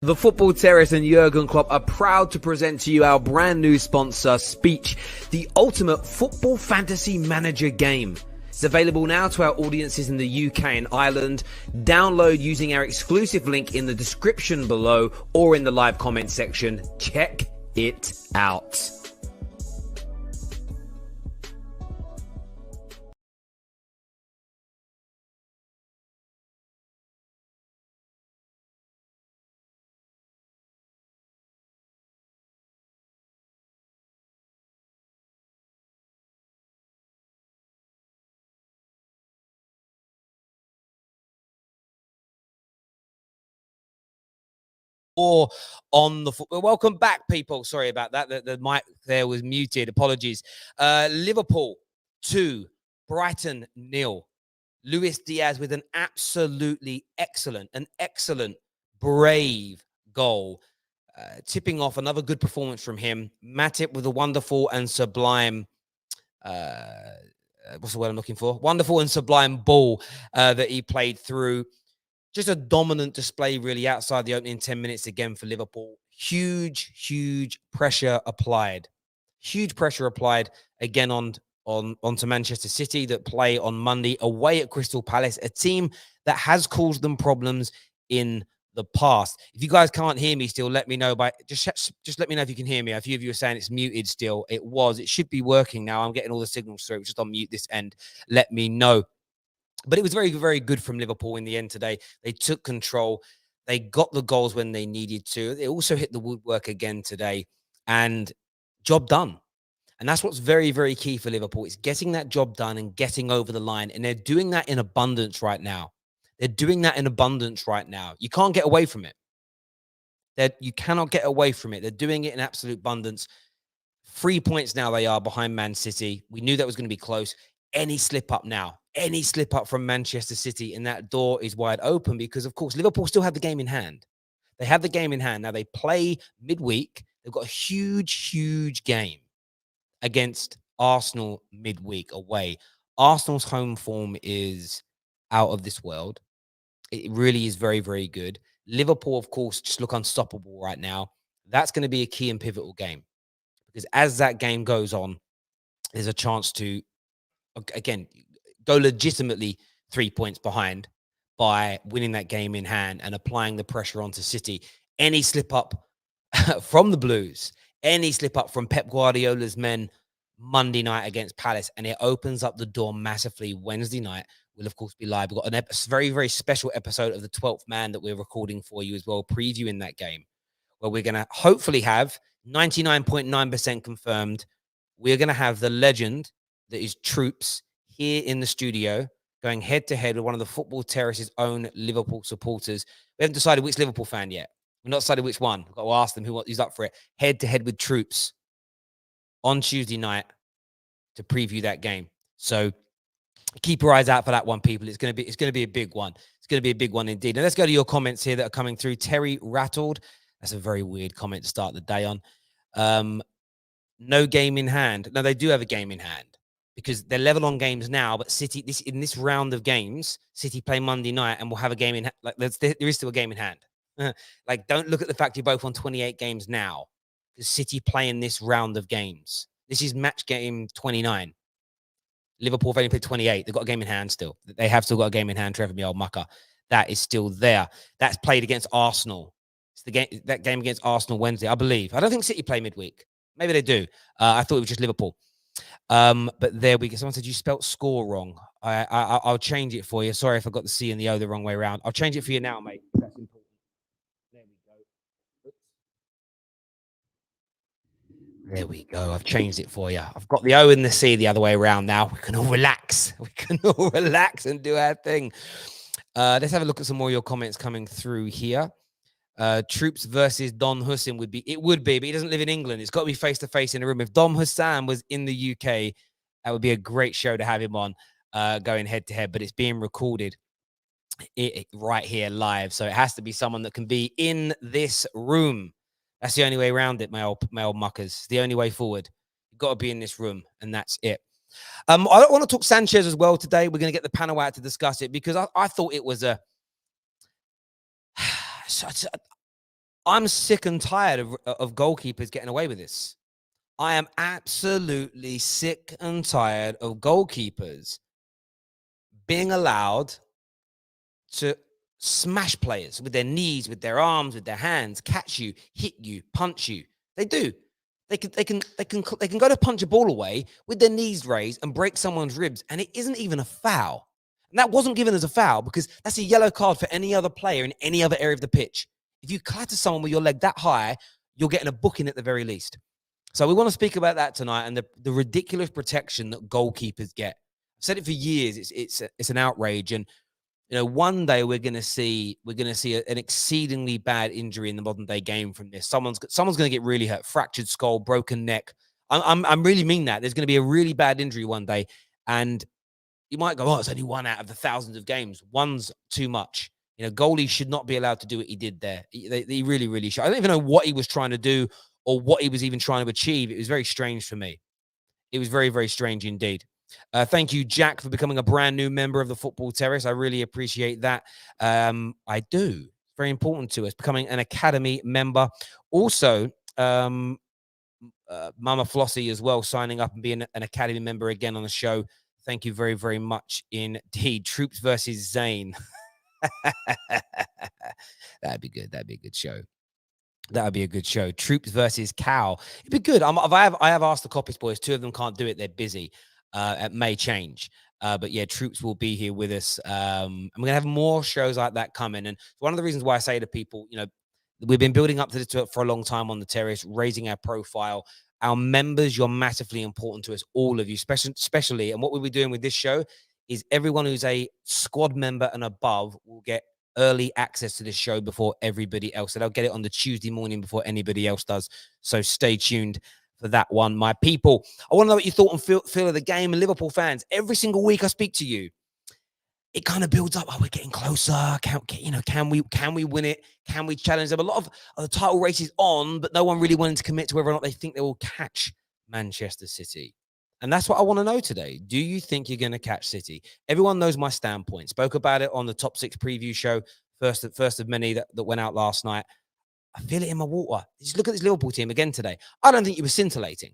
The Football Terrace and Jurgen Klopp are proud to present to you our brand new sponsor, Spitch, the ultimate football fantasy manager game. It's available now to our audiences in the UK and Ireland. Download using our exclusive link in the description below or in the live comment section. Check it out. Or on the football. Welcome back, people. Sorry about that. The mic there was muted. Apologies. Liverpool 2, Brighton 0. Luis Diaz with an absolutely excellent, brave goal. Tipping off another good performance from him. Matip with a wonderful and sublime, what's the word I'm looking for? Wonderful and sublime ball that he played through. Just a dominant display, really, outside the opening 10 minutes again for Liverpool. Huge pressure applied. Huge pressure applied again onto Manchester City that play on Monday away at Crystal Palace, a team that has caused them problems in the past. If you guys can't hear me still, let me know. Just let me know if you can hear me. A few of you are saying it's muted still. It should be working now. I'm getting all the signals through. Just on mute this end. Let me know. But it was very good from Liverpool in the end today. They took control. They got the goals when they needed to. They also hit the woodwork again today. And job done. And that's what's very key for Liverpool. It's getting that job done and getting over the line. And they're doing that in abundance right now. You can't get away from it. You cannot get away from it. They're doing it in absolute abundance. 3 points now they are behind Man City. We knew that was going to be close. Any slip up now, any slip up from Manchester City, and that door is wide open because, of course, Liverpool still have the game in hand. They have the game in hand. Now they play midweek. They've got a huge game against Arsenal midweek away. Arsenal's home form is out of this world. It really is very good. Liverpool, of course, just look unstoppable right now. That's going to be a key and pivotal game because as that game goes on, there's a chance to, again, go legitimately 3 points behind by winning that game in hand and applying the pressure onto City. Any slip up from the Blues, any slip up from Pep Guardiola's men Monday night against Palace, and it opens up the door massively. Wednesday night will, of course, be live. We've got a very special episode of the 12th Man that we're recording for you as well, previewing that game, where we're going to hopefully have 99.9% confirmed. We're going to have the legend that is Troops here in the studio going head-to-head with one of the Football Terrace's own Liverpool supporters. We haven't decided which Liverpool fan yet. We've not decided which one. We've got to ask them who's up for it. Head-to-head with Troops on Tuesday night to preview that game. So keep your eyes out for that one, people. It's going to be a big one. It's going to be a big one indeed. And let's go to your comments here that are coming through. Terry Rattled. That's a very weird comment to start the day on. No game in hand. No, they do have a game in hand because they're level on games now. But City, in this round of games, City play Monday night and we'll have a game in. Like there is still a game in hand. Like, don't look at the fact you're both on 28 games now. Because City play in this round of games. This is match game 29. Liverpool have only played 28. They've got a game in hand still. They have still got a game in hand. Trevor, me old mucker. That is still there. That's played against Arsenal. It's the game, that game against Arsenal Wednesday, I believe. I don't think City play midweek. Maybe they do. I thought it was just Liverpool. But there we go. Someone said you spelt score wrong. I'll change it for you. Sorry if I got the C and the O the wrong way around. I'll change it for you now, mate. That's important. There we go. There we go. I've changed it for you. I've got the O and the C the other way around now. We can all relax. We can all relax and do our thing. Let's have a look at some more of your comments coming through here. Troops versus Don Hussein would be, but he doesn't live in England. It's got to be face to face in a room. If Dom Hussein was in the UK, that would be a great show to have him on, going head to head, but it's being recorded right here live. So it has to be someone that can be in this room. That's the only way around it, my old muckers. The only way forward. You've got to be in this room, and that's it. I don't want to talk Sanchez as well today. We're going to get the panel out to discuss it because I thought it was I'm sick and tired of goalkeepers getting away with this. I am absolutely sick and tired of goalkeepers being allowed to smash players with their knees, with their arms, with their hands, catch you, hit you, punch you. They do. They can go to punch a ball away with their knees raised and break someone's ribs, and it isn't even a foul. And that wasn't given as a foul because that's a yellow card for any other player in any other area of the pitch. If you clatter someone with your leg that high, you're getting a booking at the very least. So we want to speak about that tonight and the ridiculous protection that goalkeepers get. I've said it for years. It's an outrage, and one day we're going to see an exceedingly bad injury in the modern day game from this. Someone's going to get really hurt, fractured skull, broken neck. I'm really mean that. There's going to be a really bad injury one day, and you might go, "Oh, it's only one out of the thousands of games. One's too much." Goalies should not be allowed to do what he did there. He really, really should. I don't even know what he was trying to do or what he was even trying to achieve. It was very strange for me. It was very, very strange indeed. Thank you, Jack, for becoming a brand new member of the Football Terrace. I really appreciate that. I do. It's very important to us, becoming an Academy member. Also, Mama Flossie as well, signing up and being an Academy member again on the show. Thank you very, very much indeed. Troops versus Zayn. That'd be good. That'd be a good show. That would be a good show. Troops versus Cal. It'd be good. I have asked the Copies boys. Two of them can't do it. They're busy. It may change. But yeah, Troops will be here with us. And we're going to have more shows like that coming. And one of the reasons why I say to people, we've been building up to this for a long time on the Terrace, raising our profile. Our members, you're massively important to us, all of you, especially. And what we'll be doing with this show is everyone who's a squad member and above will get early access to this show before everybody else. So they'll get it on the Tuesday morning before anybody else does. So stay tuned for that one, my people. I want to know what you thought and feel of the game. And Liverpool fans, every single week I speak to you, it kind of builds up. Oh, we're getting closer. Can we win it? Can we challenge them? A lot of the title race is on, but no one really wanted to commit to whether or not they think they will catch Manchester City. And that's what I want to know today. Do you think you're going to catch City? Everyone knows my standpoint. Spoke about it on the Top 6 preview show, first of many that went out last night. I feel it in my water. Just look at this Liverpool team again today. I don't think it was scintillating.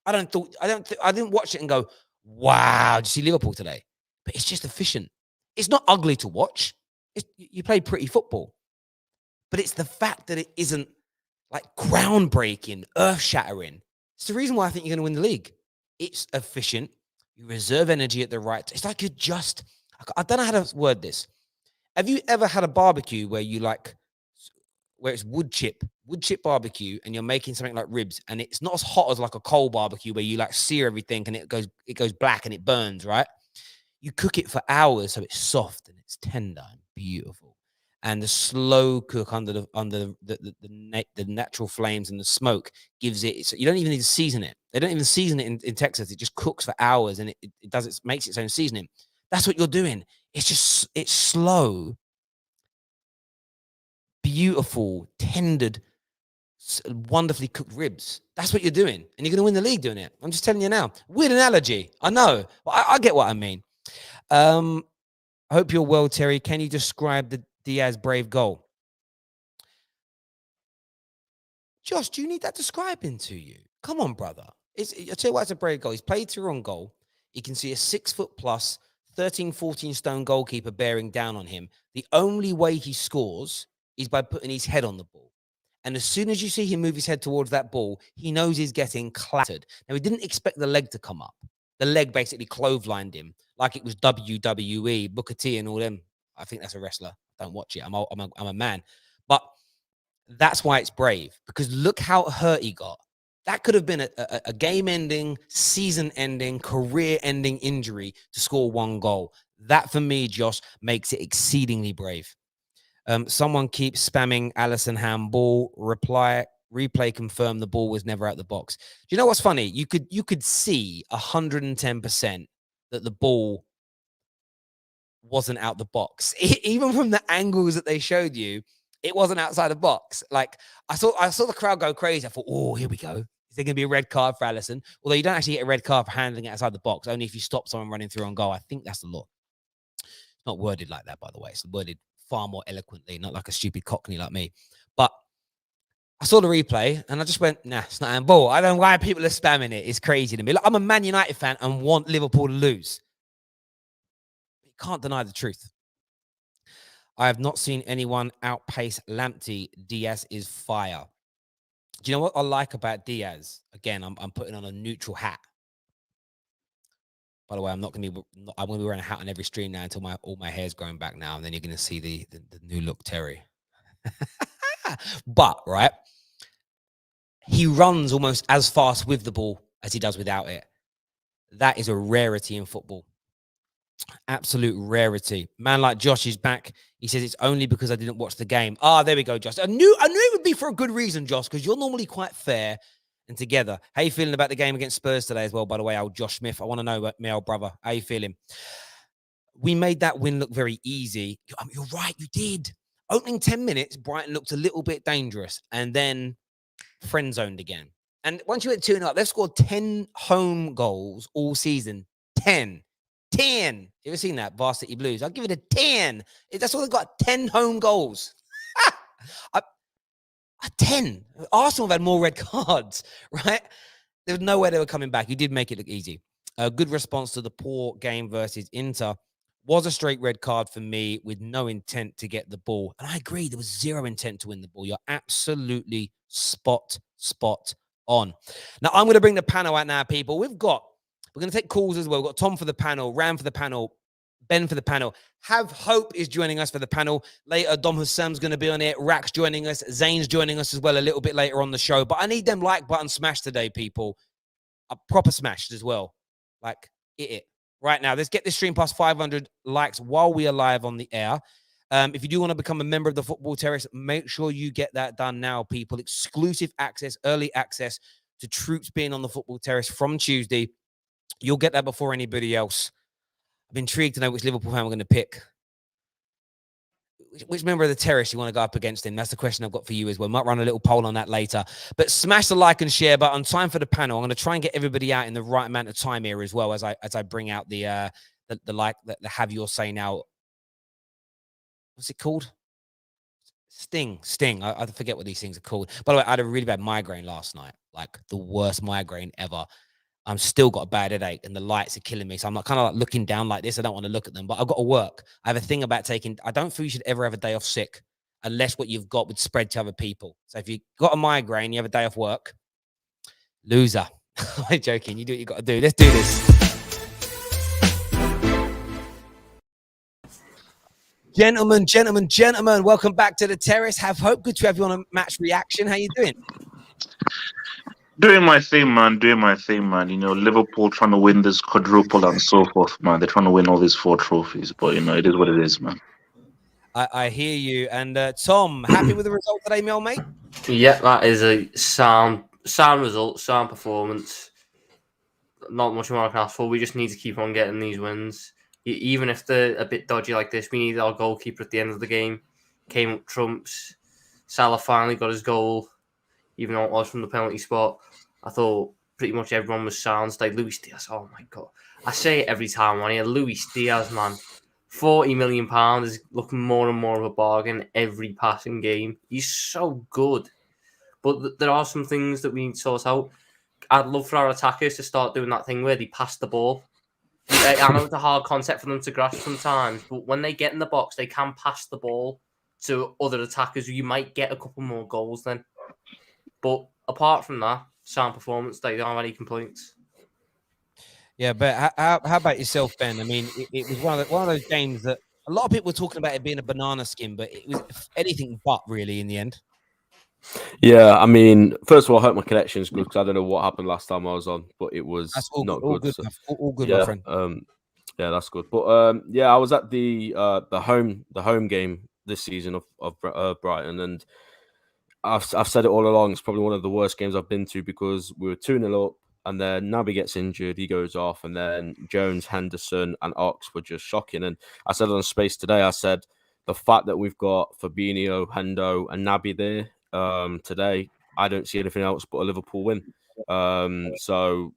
I didn't watch it and go, wow, did you see Liverpool today? But it's just efficient. It's not ugly to watch. You play pretty football. But it's the fact that it isn't like groundbreaking, earth-shattering. It's the reason why I think you're going to win the league. It's efficient. You reserve energy at the right time. It's like I don't know how to word this. Have you ever had a barbecue where it's wood chip barbecue and you're making something like ribs and it's not as hot as like a coal barbecue where you like sear everything and it goes black and it burns, right? You cook it for hours so it's soft and it's tender and beautiful. And the slow cook under the natural flames and the smoke gives it. You don't even need to season it. They don't even season it in Texas. It just cooks for hours and it makes its own seasoning. That's what you're doing. It's slow, beautiful, tendered, wonderfully cooked ribs. That's what you're doing. And you're going to win the league doing it. I'm just telling you now. Weird analogy. I know. But I get what I mean. I hope you're well, Terry. Can you describe the Diaz brave goal? Josh, do you need that describing to you? Come on, brother. I'll tell you why it's a brave goal. He's played through on goal. You can see a 6 foot plus, 13, 14 stone goalkeeper bearing down on him. The only way he scores is by putting his head on the ball. And as soon as you see him move his head towards that ball, he knows he's getting clattered. Now, he didn't expect the leg to come up. The leg basically clotheslined him like it was WWE, Booker T and all them. I think that's a wrestler. Don't watch it. I'm a man. But that's why it's brave, because look how hurt he got. That could have been a game-ending, season-ending, career-ending injury to score one goal. That, for me, Josh, makes it exceedingly brave. Someone keeps spamming Alisson handball. Replay confirmed the ball was never out the box. Do you know what's funny? You could see 110% that the ball wasn't out the box. Even from the angles that they showed you, it wasn't outside the box. Like I saw the crowd go crazy. I thought, oh, here we go. Is there going to be a red card for Alisson? Although you don't actually get a red card for handling it outside the box, only if you stop someone running through on goal. I think that's the law. It's not worded like that, by the way. It's worded far more eloquently, not like a stupid cockney like me. But I saw the replay and I just went, nah, it's not handball. I don't know why people are spamming it. It's crazy to me. Look, I'm a Man United fan and want Liverpool to lose. You can't deny the truth. I have not seen anyone outpace Lamptey. Diaz is fire. Do you know what I like about Diaz? Again, I'm putting on a neutral hat. By the way, I'm going to be wearing a hat on every stream now until all my hair's growing back now, and then you're going to see the new look Terry. But right, he runs almost as fast with the ball as he does without it. That is a rarity in football. Absolute rarity. Man like Josh is back. He says it's only because I didn't watch the game. Ah, there we go, Josh. I knew it would be for a good reason, Josh, because you're normally quite fair and together. How you feeling about the game against Spurs today as well, by the way, old Josh Smith? I want to know about my old brother. How you feeling? We made that win look very easy. You're right, you did. Opening 10 minutes, Brighton looked a little bit dangerous and then friend zoned again. And once you went 2-0, they've scored 10 home goals all season. 10. You ever seen that? Varsity Blues. I'll give it a 10. That's all they've got, 10 home goals. 10. Arsenal have had more red cards, right? There was no way they were coming back. You did make it look easy. A good response to the poor game versus Inter. Was a straight red card for me with no intent to get the ball. And I agree, there was zero intent to win the ball. You're absolutely spot on. Now, I'm going to bring the panel out now, people. We're going to take calls as well. We've got Tom for the panel, Ram for the panel, Ben for the panel. Have Hope is joining us for the panel. Later, Dom Hassam's going to be on it. Rack's joining us. Zane's joining us as well a little bit later on the show. But I need them like button smashed today, people. A proper smashed as well. Like, it. Right now, let's get this stream past 500 likes while we are live on the air. If you do want to become a member of the Football Terrace, make sure you get that done now, people. Exclusive access, early access to troops being on the Football Terrace from Tuesday. You'll get that before anybody else. I'm intrigued to know which Liverpool fan we're going to pick. Which member of the Terrace you want to go up against him? That's the question I've got for you as well. Might run a little poll on that later. But smash the like and share button. Time for the panel. I'm going to try and get everybody out in the right amount of time here as well as I bring out the have your say now. What's it called? Sting. I forget what these things are called. By the way, I had a really bad migraine last night. Like the worst migraine ever. I'm still got a bad headache and the lights are killing me. So I'm not kind of like looking down like this. I don't want to look at them, but I've got to work. I have a thing about I don't feel you should ever have a day off sick unless what you've got would spread to other people. So if you've got a migraine, you have a day off work, loser. I'm joking. You do what you got to do. Let's do this. Gentlemen, welcome back to the Terrace. Have Hope. Good to have you on a match reaction. How you doing? Doing my thing, man. You know, Liverpool trying to win this quadruple and so forth, man. They're trying to win all these 4 trophies, but, you know, it is what it is, man. I hear you. And Tom, happy with the result today, my old mate? Yeah, that is a sound result, sound performance. Not much more I can ask for. We just need to keep on getting these wins. Even if they're a bit dodgy like this, we need our goalkeeper at the end of the game. Came up trumps. Salah finally got his goal, even though it was from the penalty spot. I thought pretty much everyone was sound. Like Luis Diaz, oh my God. I say it every time on here. Luis Diaz, man. £40 million is looking more and more of a bargain every passing game. He's so good. But there are some things that we need to sort out. I'd love for our attackers to start doing that thing where they pass the ball. I know it's a hard concept for them to grasp sometimes, but when they get in the box, they can pass the ball to other attackers. You might get a couple more goals then. But apart from that, sound performance, they don't have any complaints. Yeah, but how about yourself, Ben? I mean, it was one of those games that a lot of people were talking about it being a banana skin, but it was anything but really in the end. Yeah, I mean, first of all, I hope my connection's good because I don't know what happened last time I was on, but it was not good. All good, yeah, my friend. Yeah, that's good. But yeah, I was at the home game this season of Brighton, and I've said it all along. It's probably one of the worst games I've been to because we were 2-0 up, and then Naby gets injured, he goes off, and then Jones, Henderson, and Ox were just shocking. And I said on Space today, I said the fact that we've got Fabinho, Hendo, and Naby there today, I don't see anything else but a Liverpool win. So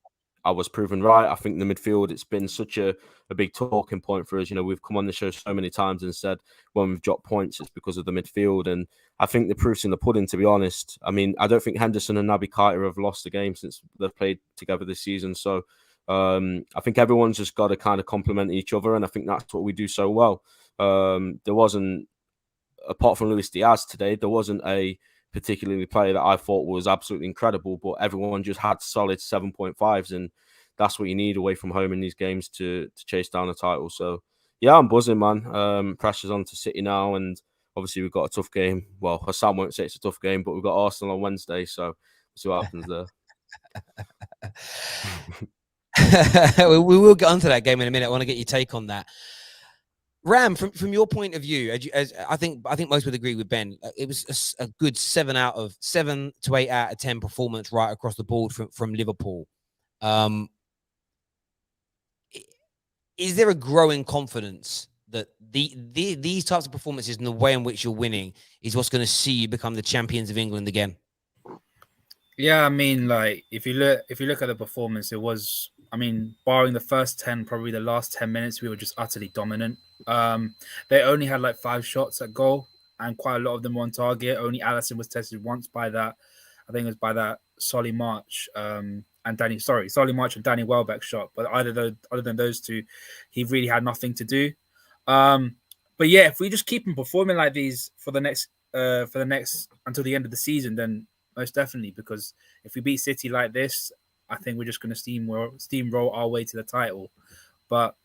I was proven right. I think the midfield, it's been such a big talking point for us. You know, we've come on the show so many times and said when we've dropped points, it's because of the midfield. And I think the proof's in the pudding, to be honest. I mean, I don't think Henderson and Naby Keita have lost a game since they've played together this season. So I think everyone's just got to kind of complement each other. And I think that's what we do so well. There wasn't, apart from Luis Diaz today, there wasn't a particularly player that I thought was absolutely incredible, but everyone just had solid 7.5s, and that's what you need away from home in these games to chase down a title. So yeah, I'm buzzing, man. Pressure's on to City now, and obviously we've got a tough game. Well, Hassan won't say it's a tough game, but we've got Arsenal on Wednesday, so we'll see what happens there. We will get onto that game in a minute. I want to get your take on that. Ram, from your point of view, as I think most would agree with Ben, it was a good 7 to 8 out of 10 performance right across the board from Liverpool. Is there a growing confidence that these types of performances and the way in which you're winning is what's going to see you become the champions of England again? Yeah, I mean, like if you look at the performance, it was, I mean, barring the first 10, probably the last 10 minutes, we were just utterly dominant. They only had like 5 shots at goal, and quite a lot of them were on target. Only Alisson was tested once by that. I think it was by that Solly March and Danny Welbeck shot. But other than those two, he really had nothing to do. But yeah, if we just keep him performing like these for the next until the end of the season, then most definitely, because if we beat City like this, I think we're just going to steamroll our way to the title. But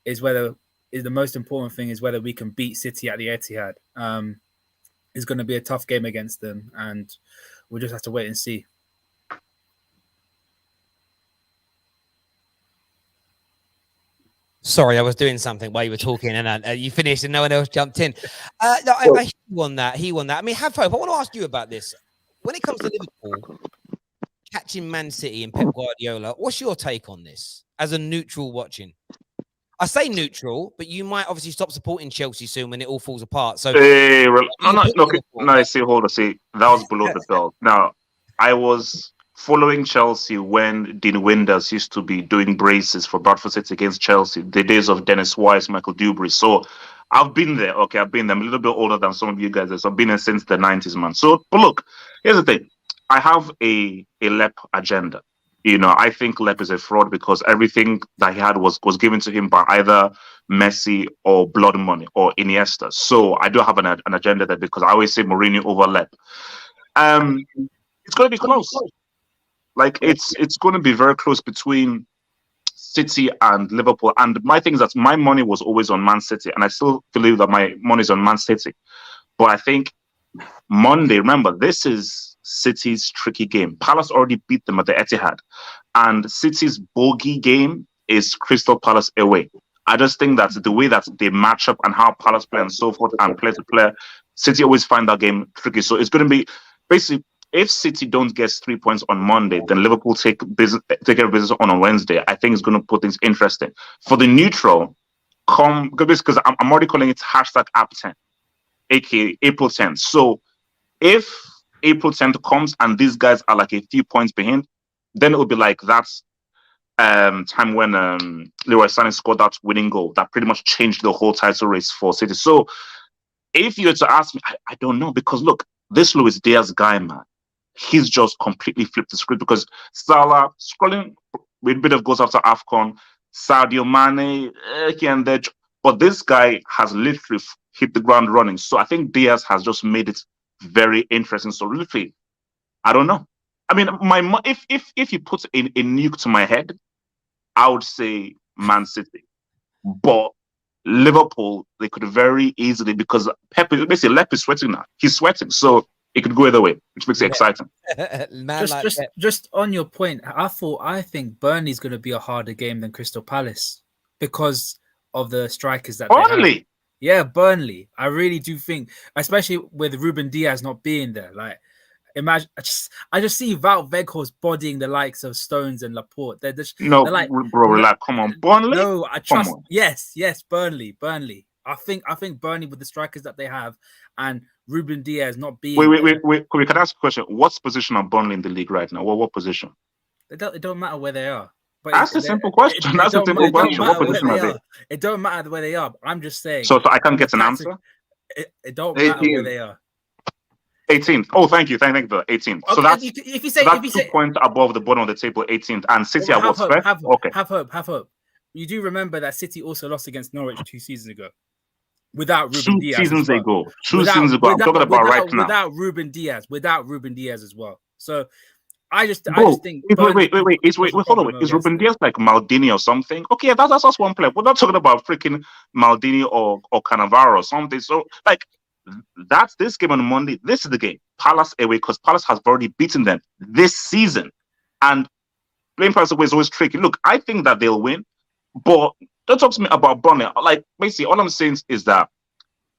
the most important thing is whether we can beat City at the Etihad. It's going to be a tough game against them, and we'll just have to wait and see. Sorry, I was doing something while you were talking, and you finished, and no one else jumped in. No, I won that. He won that. I mean, have hope. I want to ask you about this. When it comes to Liverpool catching Man City and Pep Guardiola, what's your take on this as a neutral watching? I say neutral, but you might obviously stop supporting Chelsea soon when it all falls apart. So, see, hold on, see, that was below the belt. Now, I was following Chelsea when Dean Winders used to be doing braces for Bradford City against Chelsea, the days of Dennis Wise, Michael Dewberry. So I've been there. Okay, I've been there. I'm a little bit older than some of you guys. So I've been there since the 90s, man. So, but look, here's the thing. I have a Lep agenda. You know, I think Lep is a fraud because everything that he had was given to him by either Messi or blood money or Iniesta. So I do have an agenda there because I always say Mourinho over Lep. It's going to be close. Like it's going to be very close between City and Liverpool. And my thing is that my money was always on Man City, and I still believe that my money is on Man City. But I think Monday, remember, this is City's tricky game. Palace already beat them at the Etihad, and City's bogey game is Crystal Palace away. I just think that the way that they match up and how Palace play and so forth and play to player, City always find that game tricky. So it's going to be basically, if City don't get 3 points on Monday, then Liverpool take care of business on Wednesday. I think it's going to put things interesting. For the neutral, because I'm already calling it #App10, aka April 10th. So if April 10th comes and these guys are like a few points behind, then it will be like that's time when Leroy Sané scored that winning goal that pretty much changed the whole title race for City. So if you were to ask me, I don't know, because look, this Luis Diaz guy, man, he's just completely flipped the script because Salah scrolling with a bit of goals after AFCON, Sadio Mane, here and there, but this guy has literally hit the ground running. So I think Diaz has just made it very interesting. So literally, I don't know. I mean, if you put a nuke to my head, I would say Man City, but Liverpool, they could very easily, because Pep, basically Lep is sweating now. He's sweating, so it could go either way, which makes it exciting. Just on your point, I think Burnley's going to be a harder game than Crystal Palace because of the strikers that they have. Yeah, Burnley. I really do think, especially with Ruben Diaz not being there. Like, imagine, I just see Wout Weghorst bodying the likes of Stones and Laporte. They're like, bro, like, come on, Burnley. No, I trust. Yes, Burnley. I think Burnley with the strikers that they have and Ruben Diaz not being. Wait. We can ask a question. What's position on Burnley in the league right now? What position? It don't matter where they are. But That's a simple question. That's a simple question. What position are they? It don't matter where they are. I'm just saying. So I can't get an answer? It don't matter where they are. 18th. Oh, thank you. Thank you for 18th. Okay, so that's, if you say, that's 2 points above the bottom of the table, 18th. And City are what's first? Okay. Have hope. You do remember that City also lost against Norwich 2 seasons ago. Without Ruben Diaz. 2 seasons ago. 2 seasons ago. I'm talking about right now. Without Ruben Diaz as well. So I just think. Wait, hold on. Is Ruben Diaz like Maldini or something? Okay, that's one player. We're not talking about freaking Maldini or Cannavaro or something. So, like, that's this game on Monday. This is the game. Palace away, because Palace has already beaten them this season. And playing Palace away is always tricky. Look, I think that they'll win, but don't talk to me about Burnley. Like, basically, all I'm saying is that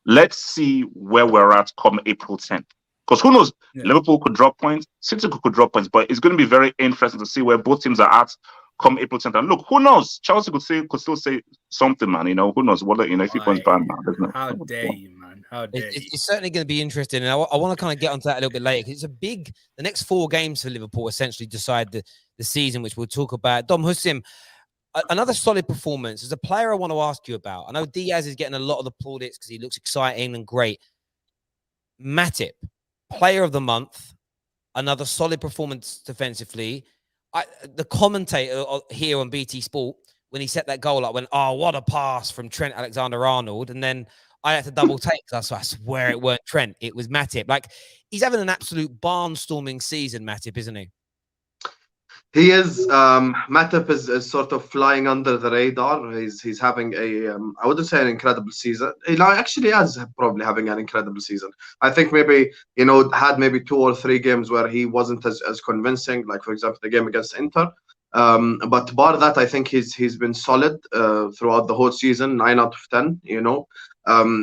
let's see where we're at come April 10th. Because who knows, Liverpool could drop points, City could drop points, but it's going to be very interesting to see where both teams are at come April 10th. And look, who knows? Chelsea could still say something, man. You know, who knows? What, you know, if he points bad now. How dare you, man? How dare you? It's certainly going to be interesting. And I want to kind of get onto that a little bit later, because the next 4 games for Liverpool essentially decide the season, which we'll talk about. Dom Hussim, another solid performance. As a player, I want to ask you about. I know Diaz is getting a lot of the plaudits because he looks exciting and great. Matip, player of the month, another solid performance defensively. The commentator here on BT Sport, when he set that goal up, went, "Oh, what a pass from Trent Alexander-Arnold." And then I had to double take, because I swear it weren't Trent, it was Matip. Like, he's having an absolute barnstorming season, Matip, isn't he? He is. Matip is sort of flying under the radar. He's having I wouldn't say an incredible season. He actually is probably having an incredible season. I think maybe, had maybe 2 or 3 games where he wasn't as convincing, like, for example, the game against Inter. But bar that, I think he's been solid throughout the whole season, 9 out of 10.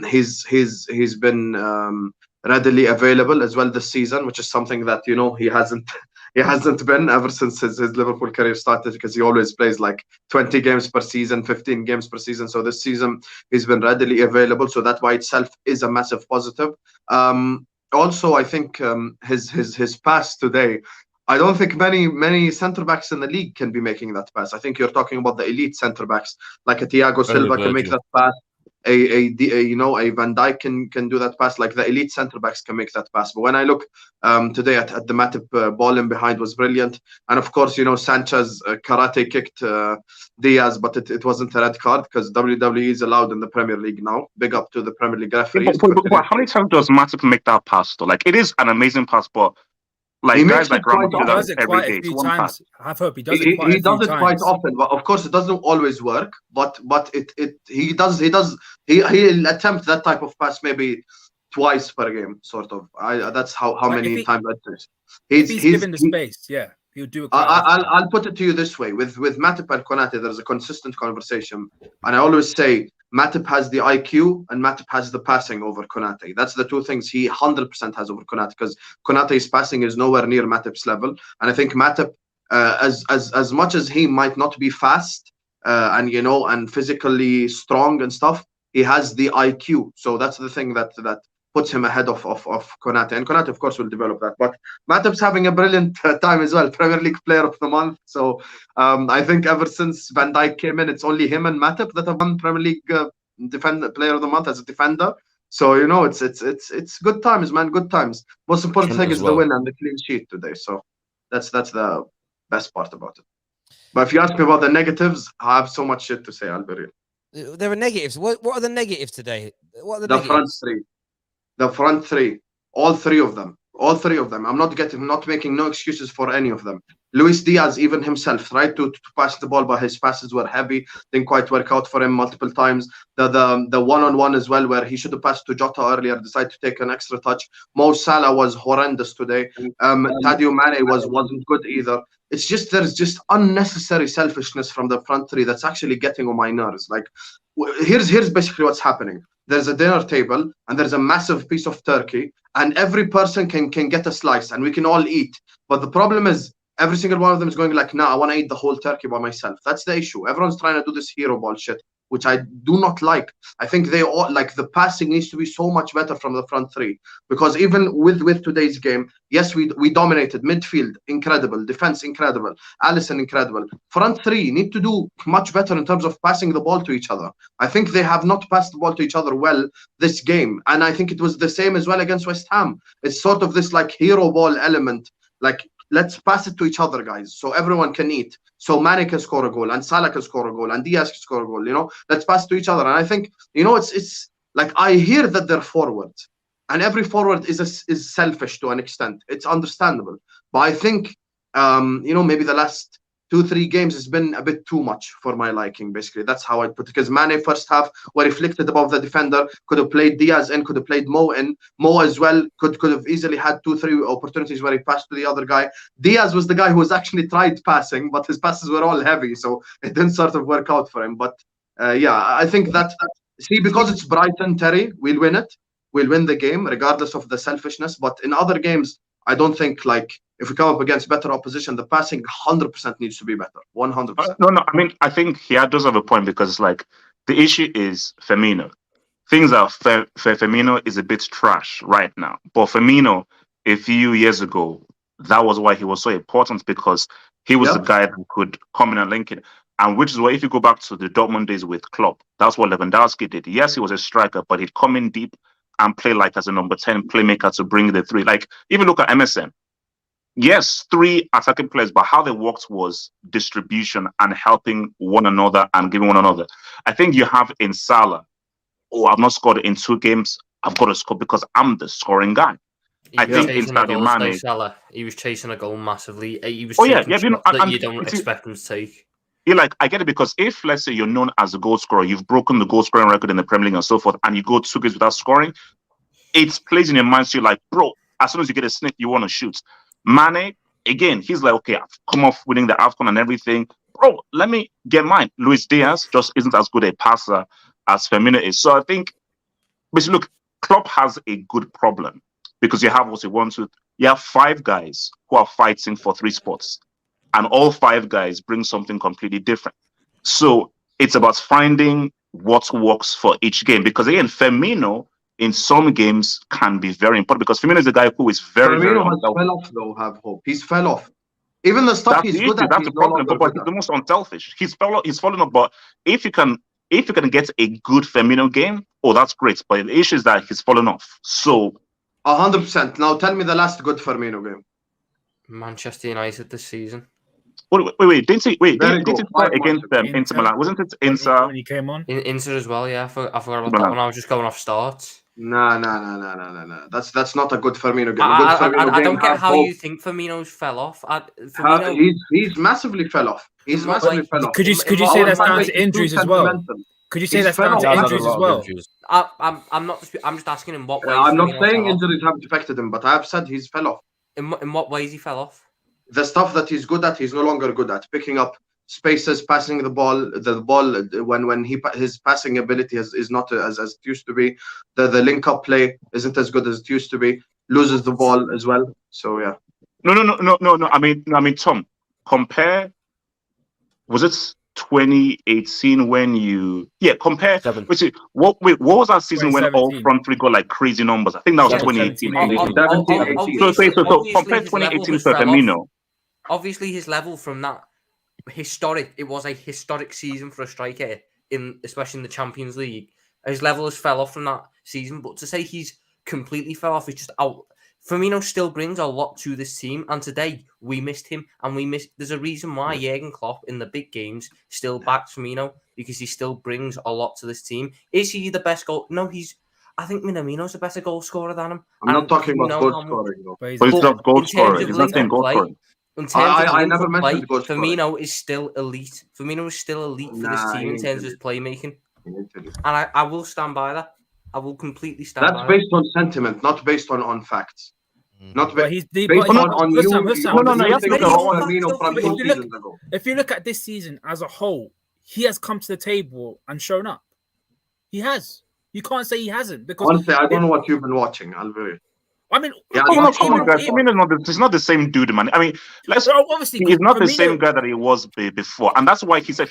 He's been readily available as well this season, which is something that he hasn't been ever since his Liverpool career started, because he always plays like 20 games per season, 15 games per season. So this season he's been readily available, so that by itself is a massive positive. Also, I think his pass today, I don't think many centre backs in the league can be making that pass. I think you're talking about the elite centre backs, like a Thiago Silva can make that pass. A Van Dijk can do that pass. Like, the elite centre backs can make that pass. But when I look today at the Matip ball in behind was brilliant, and of course Sanchez karate kicked Diaz, but it wasn't a red card, because WWE is allowed in the Premier League now. Big up to the Premier League referees. But how many times does Matip make that pass though? Like, it is an amazing pass, but like, guys like Ramos do that every day. I hope he does it quite a few times. He does it quite often, but of course it doesn't always work. But he attempts that type of pass maybe twice per game, sort of. That's how many times that is. He's given the space, he'll do it. I'll put it to you this way: with Matip and Konate, there's a consistent conversation, and I always say Matip has the IQ and Matip has the passing over Konate. That's the 2 things he 100% has over Konate, because Konate's passing is nowhere near Matip's level. And I think Matip, as much as he might not be fast and physically strong and stuff, he has the IQ. So that's the thing that puts him ahead of Konate. And Konate, of course, will develop that. But Matip's having a brilliant time as well. Premier League Player of the Month. So I think ever since Van Dijk came in, it's only him and Matip that have won Premier League Player of the Month as a defender. So it's good times, man. Good times. Most important thing is the win and the clean sheet today. So that's the best part about it. But if you ask me about the negatives, I have so much shit to say. I'll be real. There are negatives. What are the negatives today? What are the negatives? Front three. The front 3, all 3 of them. I'm not making no excuses for any of them. Luis Diaz, even himself, tried to pass the ball, but his passes were heavy. Didn't quite work out for him multiple times. The one-on-one as well, where he should have passed to Jota earlier, decided to take an extra touch. Mo Salah was horrendous today. Sadio Mane wasn't good either. It's just, there's just unnecessary selfishness from the front 3 that's actually getting on my nerves. Like, here's basically what's happening. There's a dinner table and there's a massive piece of turkey, and every person can get a slice and we can all eat. But the problem is, every single one of them is going like, nah, I want to eat the whole turkey by myself. That's the issue. Everyone's trying to do this hero ball shit. which I do not like. I think they all like the passing needs to be so much better from the front three, because even with today's game, yes, we dominated midfield, incredible, defense, incredible, Alisson, incredible. Front three need to do much better in terms of passing the ball to each other. I think they have not passed the ball to each other well this game, and I think it was the same as well against West Ham. It's sort of this like hero ball element, like let's pass it to each other, guys, so everyone can eat. So Mane can score a goal, and Salah can score a goal, and Diaz can score a goal. You know, let's pass to each other. And I think, you know, it's like I hear that they're forwards, and every forward is selfish to an extent. It's understandable, but I think, you know, maybe the last 2-3 games has been a bit too much for my liking. Basically, that's how I put it. Because Mane first half were reflected above the defender, could have played Diaz in, could have played Mo in. Mo as well could have easily had 2-3 opportunities where he passed to the other guy. Diaz was the guy who was actually tried passing, but his passes were all heavy, so it didn't sort of work out for him. But yeah, I think that see, because it's Brighton, Terry, we'll win it. We'll win the game regardless of the selfishness. But in other games, I don't think, like, if we come up against better opposition, the passing 100% needs to be better. 100%. No. I mean, I think he does have a point, because like the issue is Firmino. Things are Firmino is a bit trash right now, but Firmino a few years ago, that was why he was so important, because he was the guy that could come in and link it. And which is why, if you go back to the Dortmund days with Klopp, that's what Lewandowski did. Yes, he was a striker, but he'd come in deep and play like as a number 10 playmaker to bring the three. Like, even look at MSN. Yes, 3 attacking players, but how they worked was distribution and helping one another and giving one another. I think you have in Salah, I've not scored in 2 games, I've got to score because I'm the scoring guy. I think in Sadio Mane, Salah, he was chasing a goal massively. He was you don't expect him to take. Yeah, like, I get it, because if, let's say, you're known as a goal scorer, you've broken the goal scoring record in the Premier League and so forth, and you go 2 games without scoring, it plays in your mind. So you're like, bro, as soon as you get a sniff, you want to shoot. Mane, again, he's like, okay, I've come off winning the AFCON and everything. Bro, let me get mine. Luis Diaz just isn't as good a passer as Firmino is. So I think, basically, look, Klopp has a good problem, because you have what you have 5 guys who are fighting for 3 spots, and all 5 guys bring something completely different. So it's about finding what works for each game, because again, Firmino in some games can be very important, because Firmino is a guy who is very, very unselfish. Fell off though, have hope. He's fell off. Even the stuff he's good at, that's the problem. But he's the most unselfish. He's fallen off. But if you can get a good Firmino game, that's great. But the issue is that he's fallen off. So 100%. Now tell me the last good Firmino game. Manchester United this season. Wait! Didn't he play against Inter Milan? Wasn't it Inter? When he came on? Inter as well, yeah. I forgot about that one. I was just going off starts. No. That's not a good Firmino game. I don't get how you think Firmino's fell off. He's massively fell off. He's massively fell off. Could you say that's down to injuries as well? Could you say that's down to injuries as well? I'm just asking in what ways. I'm not saying injuries have affected him, but I have said he's fell off. In what ways he fell off? The stuff that he's good at, he's no longer good at. Picking up spaces, passing the ball when his passing ability is not as it used to be. The link up play isn't as good as it used to be. Loses the ball as well. So yeah. No. I mean, Tom, compare. Was it 2018 when compare? What was that season when all front 3 got like crazy numbers? I think that was 2018. So compare 2018 to Firmino. Obviously, his level from that it was a historic season for a striker, especially in the Champions League. His level has fell off from that season, but to say he's completely fell off is just out. Firmino still brings a lot to this team, and today we missed him, and there's a reason why Jurgen Klopp in the big games still backs Firmino, because he still brings a lot to this team. Is he the best goal? No, I think Minamino's a better goal scorer than him. I'm not talking about goal scoring, though. But he's not goal scoring. He's not saying goal scoring. I never mentioned goal scoring. Firmino is still elite. Firmino is still elite for this team in terms of his playmaking. And I will stand by that. I will completely stand by that. That's based on sentiment, not based on facts. Not based on If you look at this season as a whole, he has come to the table and shown up. He has. You can't say he hasn't. Because honestly, I don't know what you've been watching, Alvaro. I mean, Yeah, Come on, much come on, more. guys. He's not the same dude, man. I mean, obviously, he's not the same Firmino- guy that he was before, and that's why he said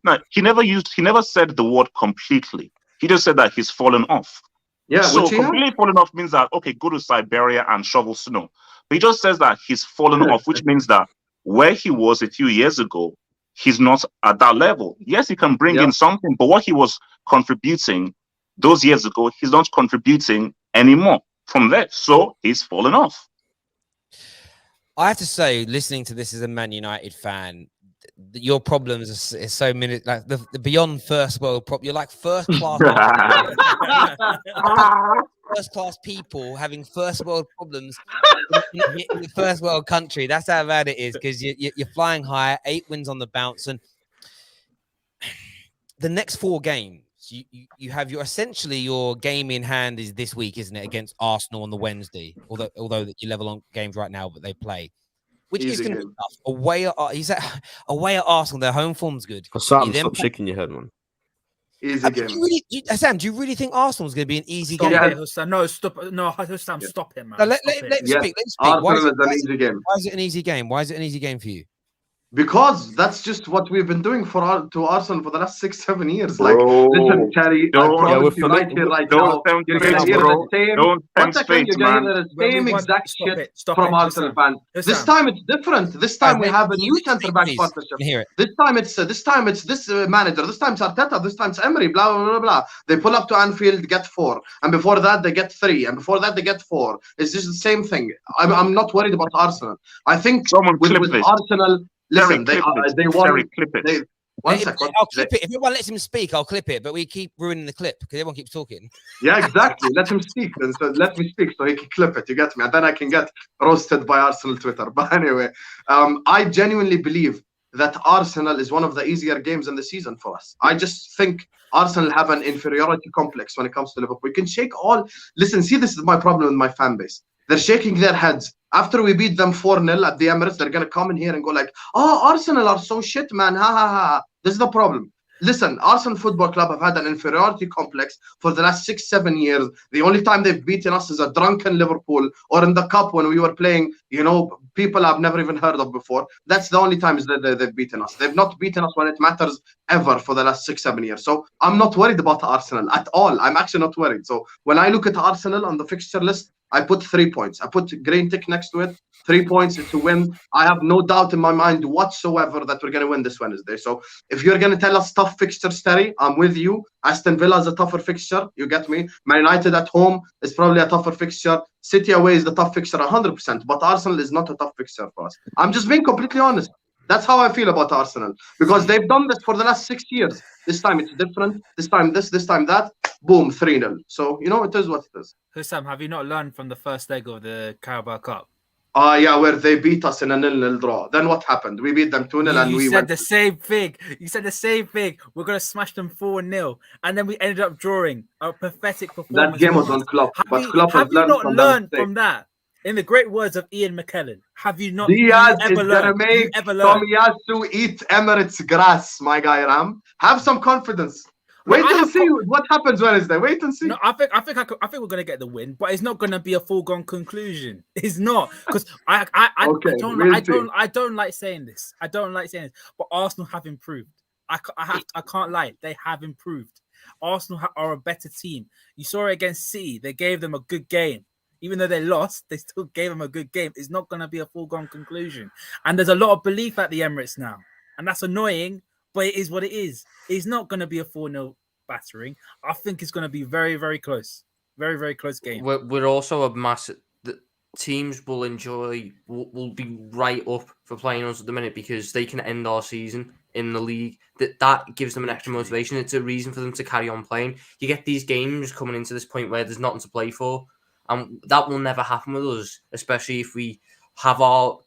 no. He never said the word completely. He just said that he's fallen off. Yeah, So which he has. completely fallen off means that okay, go to Siberia and shovel snow. But he just says that he's fallen off, which means that where he was a few years ago, he's not at that level. Yes, he can bring in something, but what he was contributing those years ago, he's not contributing anymore from there. So he's fallen off. I have to say, listening to this as a Man United fan, your problems are so many, like the beyond first world problem. You're like first class people having first world problems in the first world country. That's how bad it is, because you're flying high, 8 wins on the bounce, and the next 4 games. You have your game in hand is this week, isn't it, against Arsenal on the Wednesday? Although that you level on games right now, but they play, which is going to be tough. Away at Arsenal, their home form's good. Sam, stop shaking your head, man. Easy game. Sam, do you really think Arsenal's going to be an easy Stop game? it, Hussam. No, stop. No, Hussam, stop it, man. No, let Stop him it. speak. Arsenal is an easy game. Why is it an easy game? Why is it an easy game for you? Because that's just what we've been doing to Arsenal for the last 6-7 years. Bro, like, listen, Terry, I promise you right here, right now, you're going to hear the same. One second, you're going to hear the same exact shit from Arsenal fans. This time it's different. This time we have a new centre back partnership. This time it's this manager. This time it's Arteta. This time it's Emery. Blah blah blah blah. They pull up to Anfield, get 4, and before that they get 3, and before that they get 4. It's just the same thing. I'm not worried about Arsenal. I think with Arsenal. Listen, they won. One second. I'll clip it. If everyone lets him speak, I'll clip it. But we keep ruining the clip because everyone keeps talking. Yeah, exactly. Let him speak. And so let me speak so he can clip it. You get me? And then I can get roasted by Arsenal Twitter. But anyway, I genuinely believe that Arsenal is one of the easier games in the season for us. I just think Arsenal have an inferiority complex when it comes to Liverpool. We can shake all. Listen, see, this is my problem with my fan base. They're shaking their heads. After we beat them 4-0 at the Emirates, they're going to come in here and go like, oh, Arsenal are so shit, man. Ha, ha, ha. This is the problem. Listen, Arsenal Football Club have had an inferiority complex for the last 6-7 years. The only time they've beaten us is a drunken Liverpool or in the cup when we were playing, people I've never even heard of before. That's the only times that they've beaten us. They've not beaten us when it matters ever for the last 6-7 years. So I'm not worried about Arsenal at all. I'm actually not worried. So when I look at Arsenal on the fixture list, I put 3 points. I put green tick next to it. 3 points to win. I have no doubt in my mind whatsoever that we're going to win this Wednesday. So if you're going to tell us tough fixtures, Terry, I'm with you. Aston Villa is a tougher fixture. You get me? Man United at home is probably a tougher fixture. City away is the tough fixture 100%. But Arsenal is not a tough fixture for us. I'm just being completely honest. That's how I feel about Arsenal. Because they've done this for the last 6 years. This time it's different. This time this time that. Boom, 3-0. So, it is what it is. Hussam, have you not learned from the first leg of the Carabao Cup? Yeah, where they beat us in a 0-0 draw. Then what happened? We beat them 2-0 and we said the same thing. You said the same thing. We're going to smash them 4-0. And then we ended up drawing a pathetic performance. That game was on Klopp. Have you not learned from that? In the great words of Ian McKellen, have you not Diaz ever is going to make Tomiyasu eat Emirates grass, my guy Ram. Have some confidence. Wait and see what happens Wednesday. Wait and see. No, I think we're gonna get the win, but it's not gonna be a foregone conclusion. It's not, because I don't like saying this. I don't like saying this, but Arsenal have improved. I can't lie. They have improved. Arsenal are a better team. You saw it against City. They gave them a good game. Even though they lost, they still gave them a good game. It's not gonna be a foregone conclusion. And there's a lot of belief at the Emirates now, and that's annoying. But it is what it is. It's not going to be a 4-0 battering. I think it's going to be very, very close. Very, very close game. We're also a massive... The teams will be right up for playing us at the minute because they can end our season in the league. That gives them an extra motivation. It's a reason for them to carry on playing. You get these games coming into this point where there's nothing to play for. And that will never happen with us, especially if we have our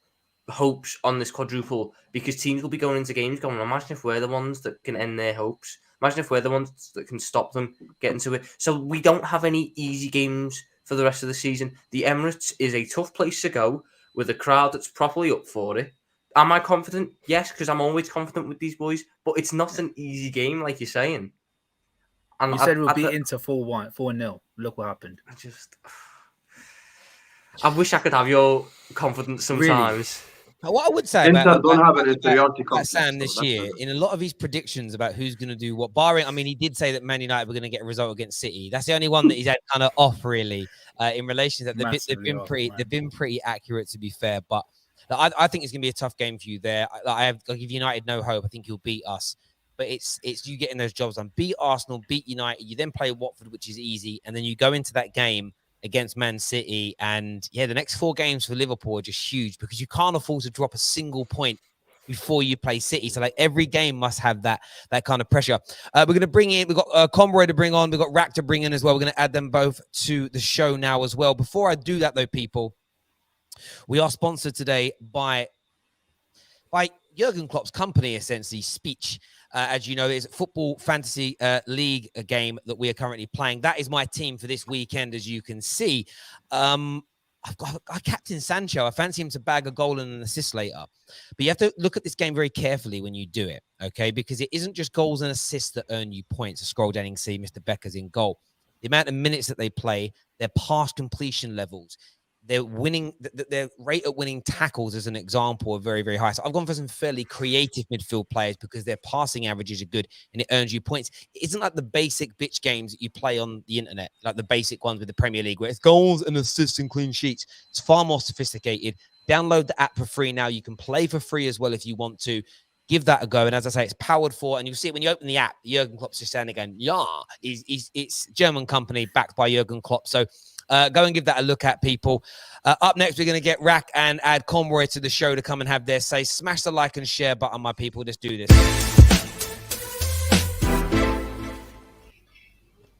hopes on this quadruple, because teams will be going into games going, imagine if we're the ones that can end their hopes. Imagine if we're the ones that can stop them getting to it. So we don't have any easy games for the rest of the season. The Emirates is a tough place to go with a crowd that's properly up for it. Am I confident? Yes, because I'm always confident with these boys, but it's not an easy game, like you're saying. And you said we'll beat into 4-0. Look what happened. I wish I could have your confidence sometimes. What I would say Inter about don't have an inferiority complex. Sam this year, in a lot of his predictions about who's going to do what, barring, I mean, he did say that Man United were going to get a result against City. That's the only one that he's had kind of off, really, in relation to that. They've been pretty accurate, to be fair. But I think it's going to be a tough game for you there. I give United no hope. I think you'll beat us. But it's you getting those jobs done. Beat Arsenal, beat United. You then play Watford, which is easy, and then you go into that game against Man City, and the next 4 games for Liverpool are just huge because you can't afford to drop a single point before you play City. So like every game must have that kind of pressure. We're going to bring in, we've got Conroy to bring on, we've got Rack to bring in as well. We're going to add them both to the show now as well. Before I do that though, people, we are sponsored today by Jurgen Klopp's company, essentially, Spitch. As you know, it's a football fantasy league, a game that we are currently playing. That is my team for this weekend, as you can see. I've got Captain Sancho. I fancy him to bag a goal and an assist later. But you have to look at this game very carefully when you do it, okay? Because it isn't just goals and assists that earn you points. So scroll down and see Mr. Becker's in goal. The amount of minutes that they play, their pass completion levels, their rate at winning tackles, as an example, are very, very high. So I've gone for some fairly creative midfield players because their passing averages are good and it earns you points. It isn't like the basic bitch games that you play on the internet, like the basic ones with the Premier League, where it's goals and assists and clean sheets. It's far more sophisticated. Download the app for free now. You can play for free as well if you want to. Give that a go. And as I say, it's powered for, and you'll see it when you open the app, Jurgen Klopp's just standing again. It's German company backed by Jurgen Klopp. So go and give that a look at, people. Up next, we're going to get Rack and add Conroy to the show to come and have their say. Smash the like and share button, my people. Let's do this.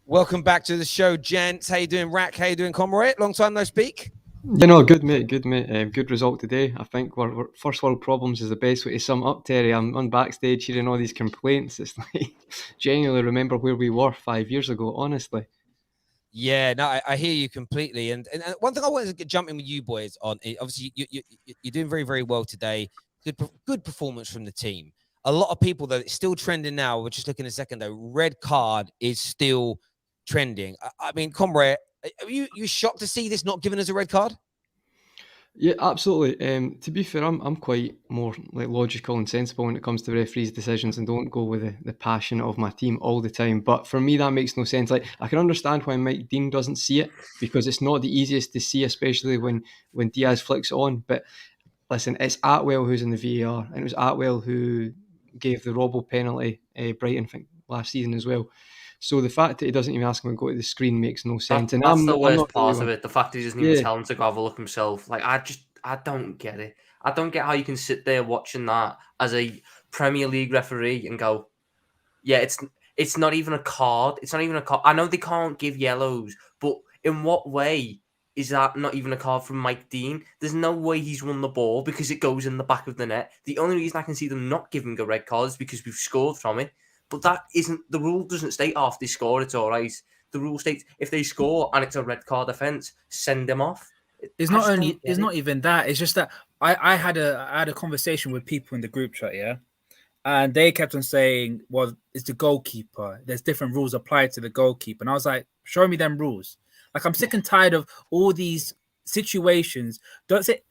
Welcome back to the show, gents. How you doing, Rack? How you doing, Conroy? Long time no speak. Good mate. Good result today. I think we're first world problems is the best way to sum up, Terry. I'm on backstage hearing all these complaints. It's like, genuinely remember where we were 5 years ago, honestly. Yeah, no, I hear you completely. And one thing I wanted to jump in with you boys on, obviously you're doing very, very well today. Good performance from the team. A lot of people, though, it's still trending now. We're just looking a second, though. Red card is still trending. I mean, Conroy, are you shocked to see this not giving us a red card? Yeah, absolutely. To be fair, I'm quite more like logical and sensible when it comes to referees' decisions and don't go with the passion of my team all the time. But for me, that makes no sense. Like, I can understand why Mike Dean doesn't see it because it's not the easiest to see, especially when Diaz flicks on. But listen, it's Atwell who's in the VAR, and it was Atwell who gave the Robbo penalty, Brighton, I think, last season as well. So the fact that he doesn't even ask him to go to the screen makes no sense. That's the worst part of it. The fact that he doesn't even tell him to go have a look himself. Like, I don't get it. I don't get how you can sit there watching that as a Premier League referee and go, yeah, it's not even a card. It's not even a card. I know they can't give yellows, but in what way is that not even a card from Mike Dean? There's no way he's won the ball because it goes in the back of the net. The only reason I can see them not giving a red card is because we've scored from it. But that isn't, the rule doesn't state after they score, it's all right. The rule states if they score and it's a red card offence, send them off. It's not even that. It's just that I had a conversation with people in the group chat, yeah, and they kept on saying, "Well, it's the goalkeeper. There's different rules applied to the goalkeeper." And I was like, "Show me them rules." Like, I'm sick and tired of all these situations. Don't say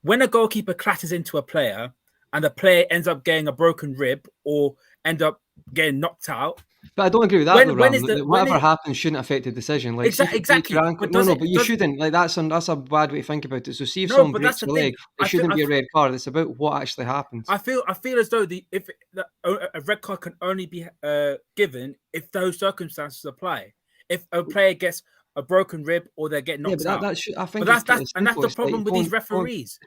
when a goalkeeper clashes into a player and the player ends up getting a broken rib or end up getting knocked out. But I don't agree with that. Whatever happens shouldn't affect the decision. Like, exactly. But you shouldn't. Like, that's a bad way to think about it. So see if someone breaks a leg, it shouldn't be a red card. It's about what actually happens. I feel as though a red card can only be given if those circumstances apply. If a player gets a broken rib or they get knocked out. That's the problem with these referees.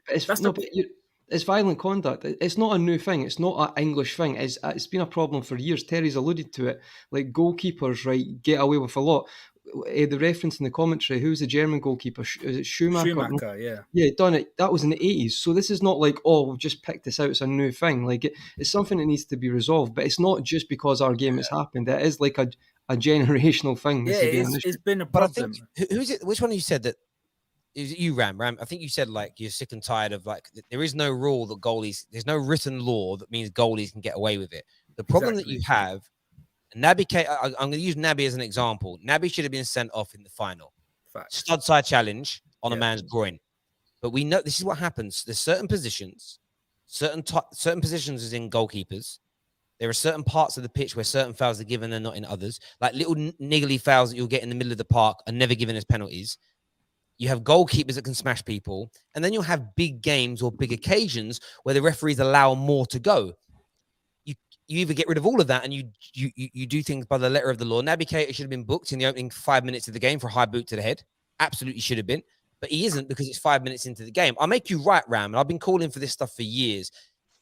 It's violent conduct. It's not a new thing. It's not an English thing. It's been a problem for years. Terry's alluded to it. Like, goalkeepers, right, get away with a lot. The reference in the commentary, who's the German goalkeeper? Is it Schumacher? Schumacher, yeah. Yeah, done it. That was in the 80s. So this is not like, oh, we've just picked this out. It's a new thing. Like, it's something that needs to be resolved. But it's not just because our game has happened. It is like a generational thing. Yeah, it's been a problem. But I think, who's it? Which one of you said that? Is it you, Ram? I think you said, like, you're sick and tired of, like, there is no rule that goalies, there's no written law that means goalies can get away with it. The problem that you have, Naby, I'm going to use Naby as an example. Naby should have been sent off in the final. Stud side challenge on a man's groin. but we know this is what happens. There's certain positions, certain positions as in goalkeepers. There are certain parts of the pitch where certain fouls are given and not in others. Like little niggly fouls that you'll get in the middle of the park are never given as penalties. You have goalkeepers that can smash people, and then you'll have big games or big occasions where the referees allow more to go. You either get rid of all of that and you do things by the letter of the law. Naby Keita should have been booked in the opening 5 minutes of the game for a high boot to the head. Absolutely should have been, but he isn't because it's 5 minutes into the game. I'll make you right, Ram, and I've been calling for this stuff for years.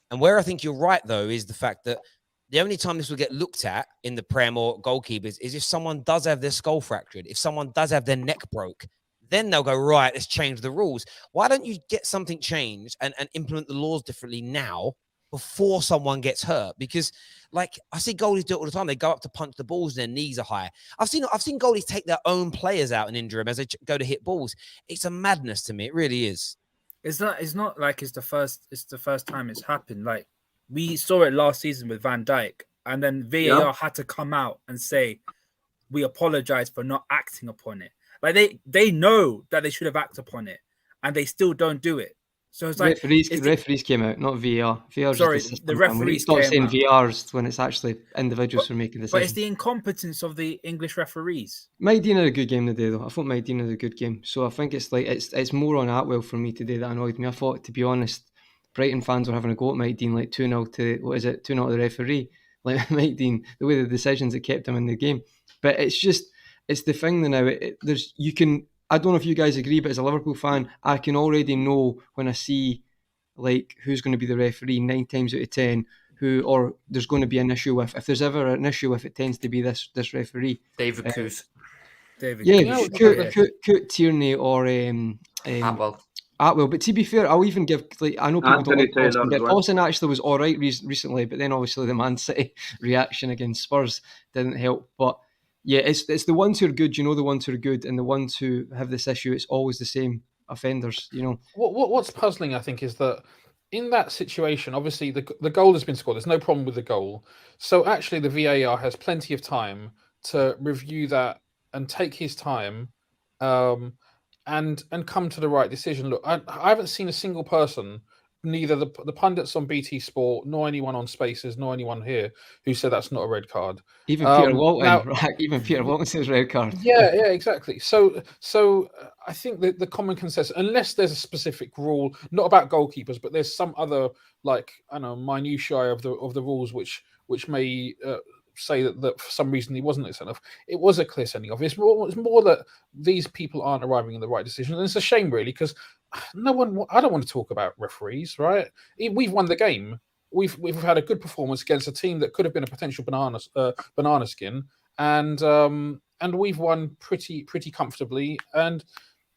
And where I think you're right, though, is the fact that the only time this will get looked at in the Prem or goalkeepers is if someone does have their skull fractured, if someone does have their neck broke. Then they'll go, right, let's change the rules. Why don't you get something changed and implement the laws differently now before someone gets hurt? Because, like, I see goalies do it all the time. They go up to punch the balls and their knees are high. I've seen goalies take their own players out and injure them as they go to hit balls. It's a madness to me. It really is. It's not like it's the first time it's happened. Like, we saw it last season with Van Dijk, and then VAR had to come out and say, we apologize for not acting upon it. Like they know that they should have acted upon it, and they still don't do it. So it's like referees came out, not VAR. Sorry, the referees stop saying out. VRs when it's actually individuals who are making decisions. But it's the incompetence of the English referees. Mike Dean had a good game today, though. I thought Mike Dean had a good game. So I think it's more on Atwell for me today that annoyed me. I thought, to be honest, Brighton fans were having a go at Mike Dean, like 2-0 to 2-0 to the referee. Like Mike Dean, the way the decisions that kept him in the game. But it's the thing now. I don't know if you guys agree, but as a Liverpool fan, I can already know when I see like who's going to be the referee 9 times out of 10, or there's going to be an issue with. If there's ever an issue with, it tends to be this referee. David Coos. Coot, Tierney, or Atwell. But to be fair, I'll even give, like, I know people Anthony don't like Dawson, but Taylor as well. Dawson actually was all right recently, but then obviously the Man City reaction against Spurs didn't help. But yeah, it's the ones who are good, the ones who are good, and the ones who have this issue, it's always the same offenders, What's puzzling, I think, is that in that situation, obviously the goal has been scored. There's no problem with the goal. So actually the VAR has plenty of time to review that and take his time and come to the right decision. Look, I haven't seen a single person, neither the pundits on BT Sport, nor anyone on Spaces, nor anyone here, who said that's not a red card. Even Peter Walton, right? Even Peter Walton says red card. Yeah, exactly. So I think that the common consensus, unless there's a specific rule, not about goalkeepers, but there's some other, like, I don't know, minutiae of the rules which may say that for some reason he wasn't sent off. It was a clear sending off. It's more that these people aren't arriving in the right decision, and it's a shame, really, because I don't want to talk about referees, right? We've won the game. We've had a good performance against a team that could have been a potential banana skin, and we've won pretty comfortably. And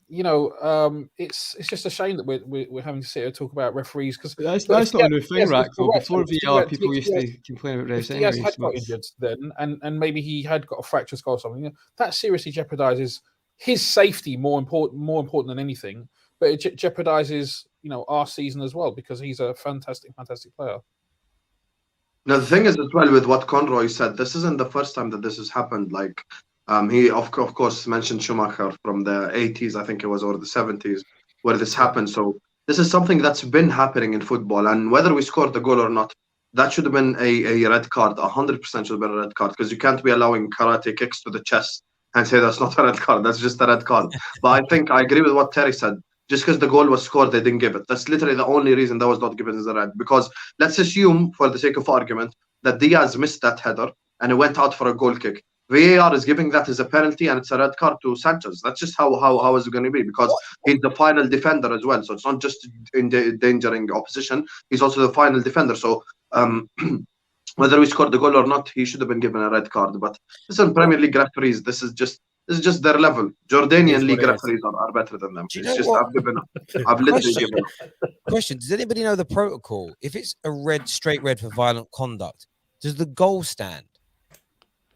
it's just a shame that we're having to sit here and talk about referees, because that's not a new thing, Rack. Before VR, people used to complain about refs. Diaz had got injured then, and maybe he had got a fractured skull or something. That seriously jeopardizes his safety more important than anything. But it jeopardizes, our season as well, because he's a fantastic player. Now, the thing is as well with what Conroy said, this isn't the first time that this has happened. Like, he of course mentioned Schumacher from the 80s, I think it was, or the 70s, where this happened. So this is something that's been happening in football, and whether we scored the goal or not, that should have been a red card. 100% should have been a red card, because you can't be allowing karate kicks to the chest and say that's not a red card. That's just a red card. But I think I agree with what Terry said. Just because the goal was scored, they didn't give it. That's literally the only reason that was not given as a red. Because let's assume, for the sake of argument, that Diaz missed that header and it went out for a goal kick. VAR is giving that as a penalty, and it's a red card to Sanchez. That's just how is it going to be, because he's the final defender as well. So it's not just endangering opposition; he's also the final defender. So whether we scored the goal or not, he should have been given a red card. But listen, Premier League referees, this is just their level. Jordanian league referees are better than them. It's just I've given up. I've literally given up. Question: does anybody know the protocol? If it's a straight red for violent conduct, does the goal stand?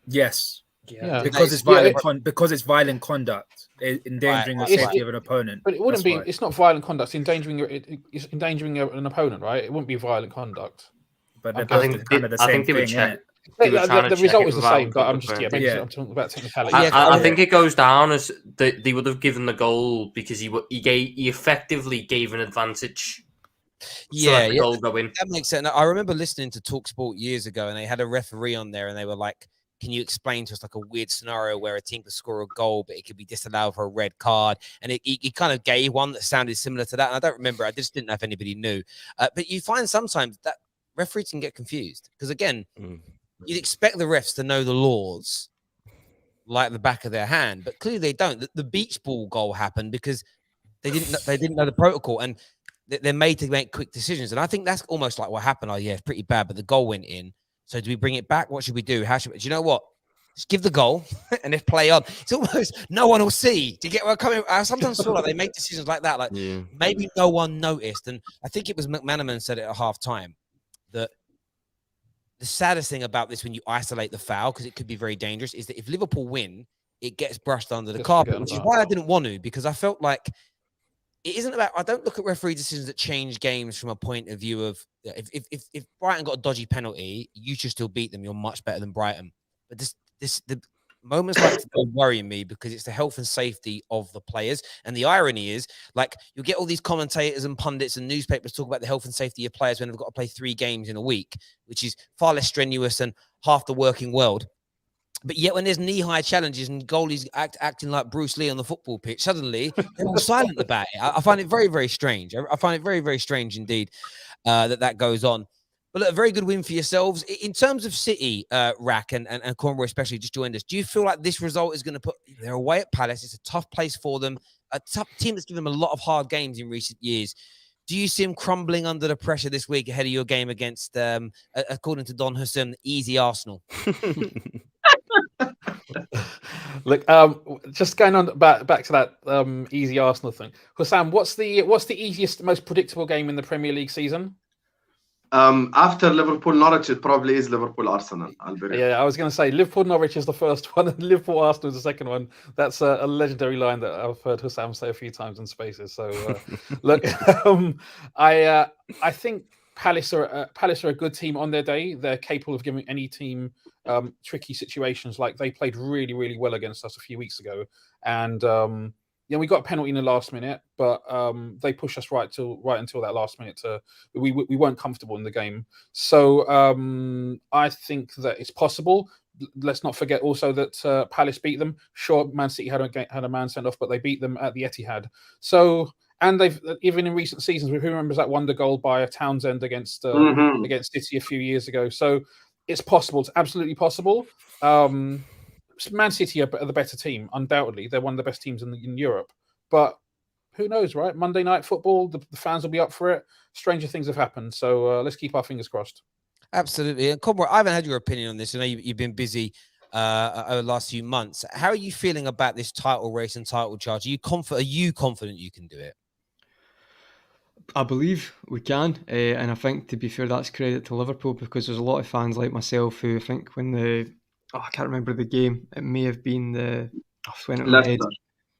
Yes. Yeah. Because it's violent. Because it's violent conduct, endangering the safety of an opponent. But it wouldn't be. It's not violent conduct. It's endangering an opponent, right? It wouldn't be violent conduct. But I think kind of the same thing, isn't it? He was trying The to check result it was the without same, but I'm confirming. I'm talking about technicality. I think it goes down as they would have given the goal because he effectively gave an advantage. Yeah, the goal go in. That makes sense. I remember listening to TalkSport years ago, and they had a referee on there, and they were like, "Can you explain to us like a weird scenario where a team could score a goal, but it could be disallowed for a red card?" And he kind of gave one that sounded similar to that. And I don't remember. I just didn't know if anybody knew. But you find sometimes that referees can get confused because again, you'd expect the refs to know the laws like the back of their hand, but clearly they don't. The beach ball goal happened because they didn't know the protocol, and they're made to make quick decisions. And I think that's almost like what happened. Oh, yeah, it's pretty bad, but the goal went in. So do we bring it back? What should we do? Do you know what? Just give the goal and if play on. It's almost no one will see. Do you get where I'm coming? I sometimes feel like they make decisions like that. Like maybe no one noticed. And I think it was McManaman said it at half time that the saddest thing about this when you isolate the foul, because it could be very dangerous, is that if Liverpool win, it gets brushed under the carpet, which is why I didn't want to, because I felt like it isn't about. I don't look at referee decisions that change games from a point of view of if Brighton got a dodgy penalty, you should still beat them. You're much better than Brighton. But the moments like this are worrying me because it's the health and safety of the players. And the irony is, like, you'll get all these commentators and pundits and newspapers talk about the health and safety of players when they've got to play 3 games in a week, which is far less strenuous than half the working world. But yet when there's knee-high challenges and goalies acting like Bruce Lee on the football pitch, suddenly they're all silent about it. I find it very, very strange. I find it very, very strange indeed that goes on. But look, a very good win for yourselves. In terms of City, Rack and Cornwall especially just joined us, do you feel like this result is going to put... They're away at Palace. It's a tough place for them. A tough team that's given them a lot of hard games in recent years. Do you see them crumbling under the pressure this week ahead of your game against, according to Don Hussein, easy Arsenal? Look, just going on back to that easy Arsenal thing. Hussam, what's the easiest, most predictable game in the Premier League season? After Liverpool Norwich, it probably is Liverpool Arsenal. Yeah, I was going to say Liverpool Norwich is the first one, and Liverpool Arsenal is the second one. That's a legendary line that I've heard Hussam say a few times in Spaces. So look, I think Palace are a good team on their day. They're capable of giving any team tricky situations. Like they played really, really well against us a few weeks ago, and we got a penalty in the last minute, but they pushed us right until that last minute. We weren't comfortable in the game, so I think that it's possible. Let's not forget also that Palace beat them. Sure, Man City had a man sent off, but they beat them at the Etihad. So. And they've even in recent seasons, who remembers that wonder goal by Townsend against City a few years ago? So it's possible. It's absolutely possible. Man City are the better team, undoubtedly. They're one of the best teams in Europe. But who knows, right? Monday night football, the fans will be up for it. Stranger things have happened. So let's keep our fingers crossed. Absolutely. And Conroy, I haven't had your opinion on this. I know you've been busy over the last few months. How are you feeling about this title race and title charge? Are you confident you can do it? I believe we can, and I think, to be fair, that's credit to Liverpool, because there's a lot of fans like myself who I think when I can't remember the game, it may have been the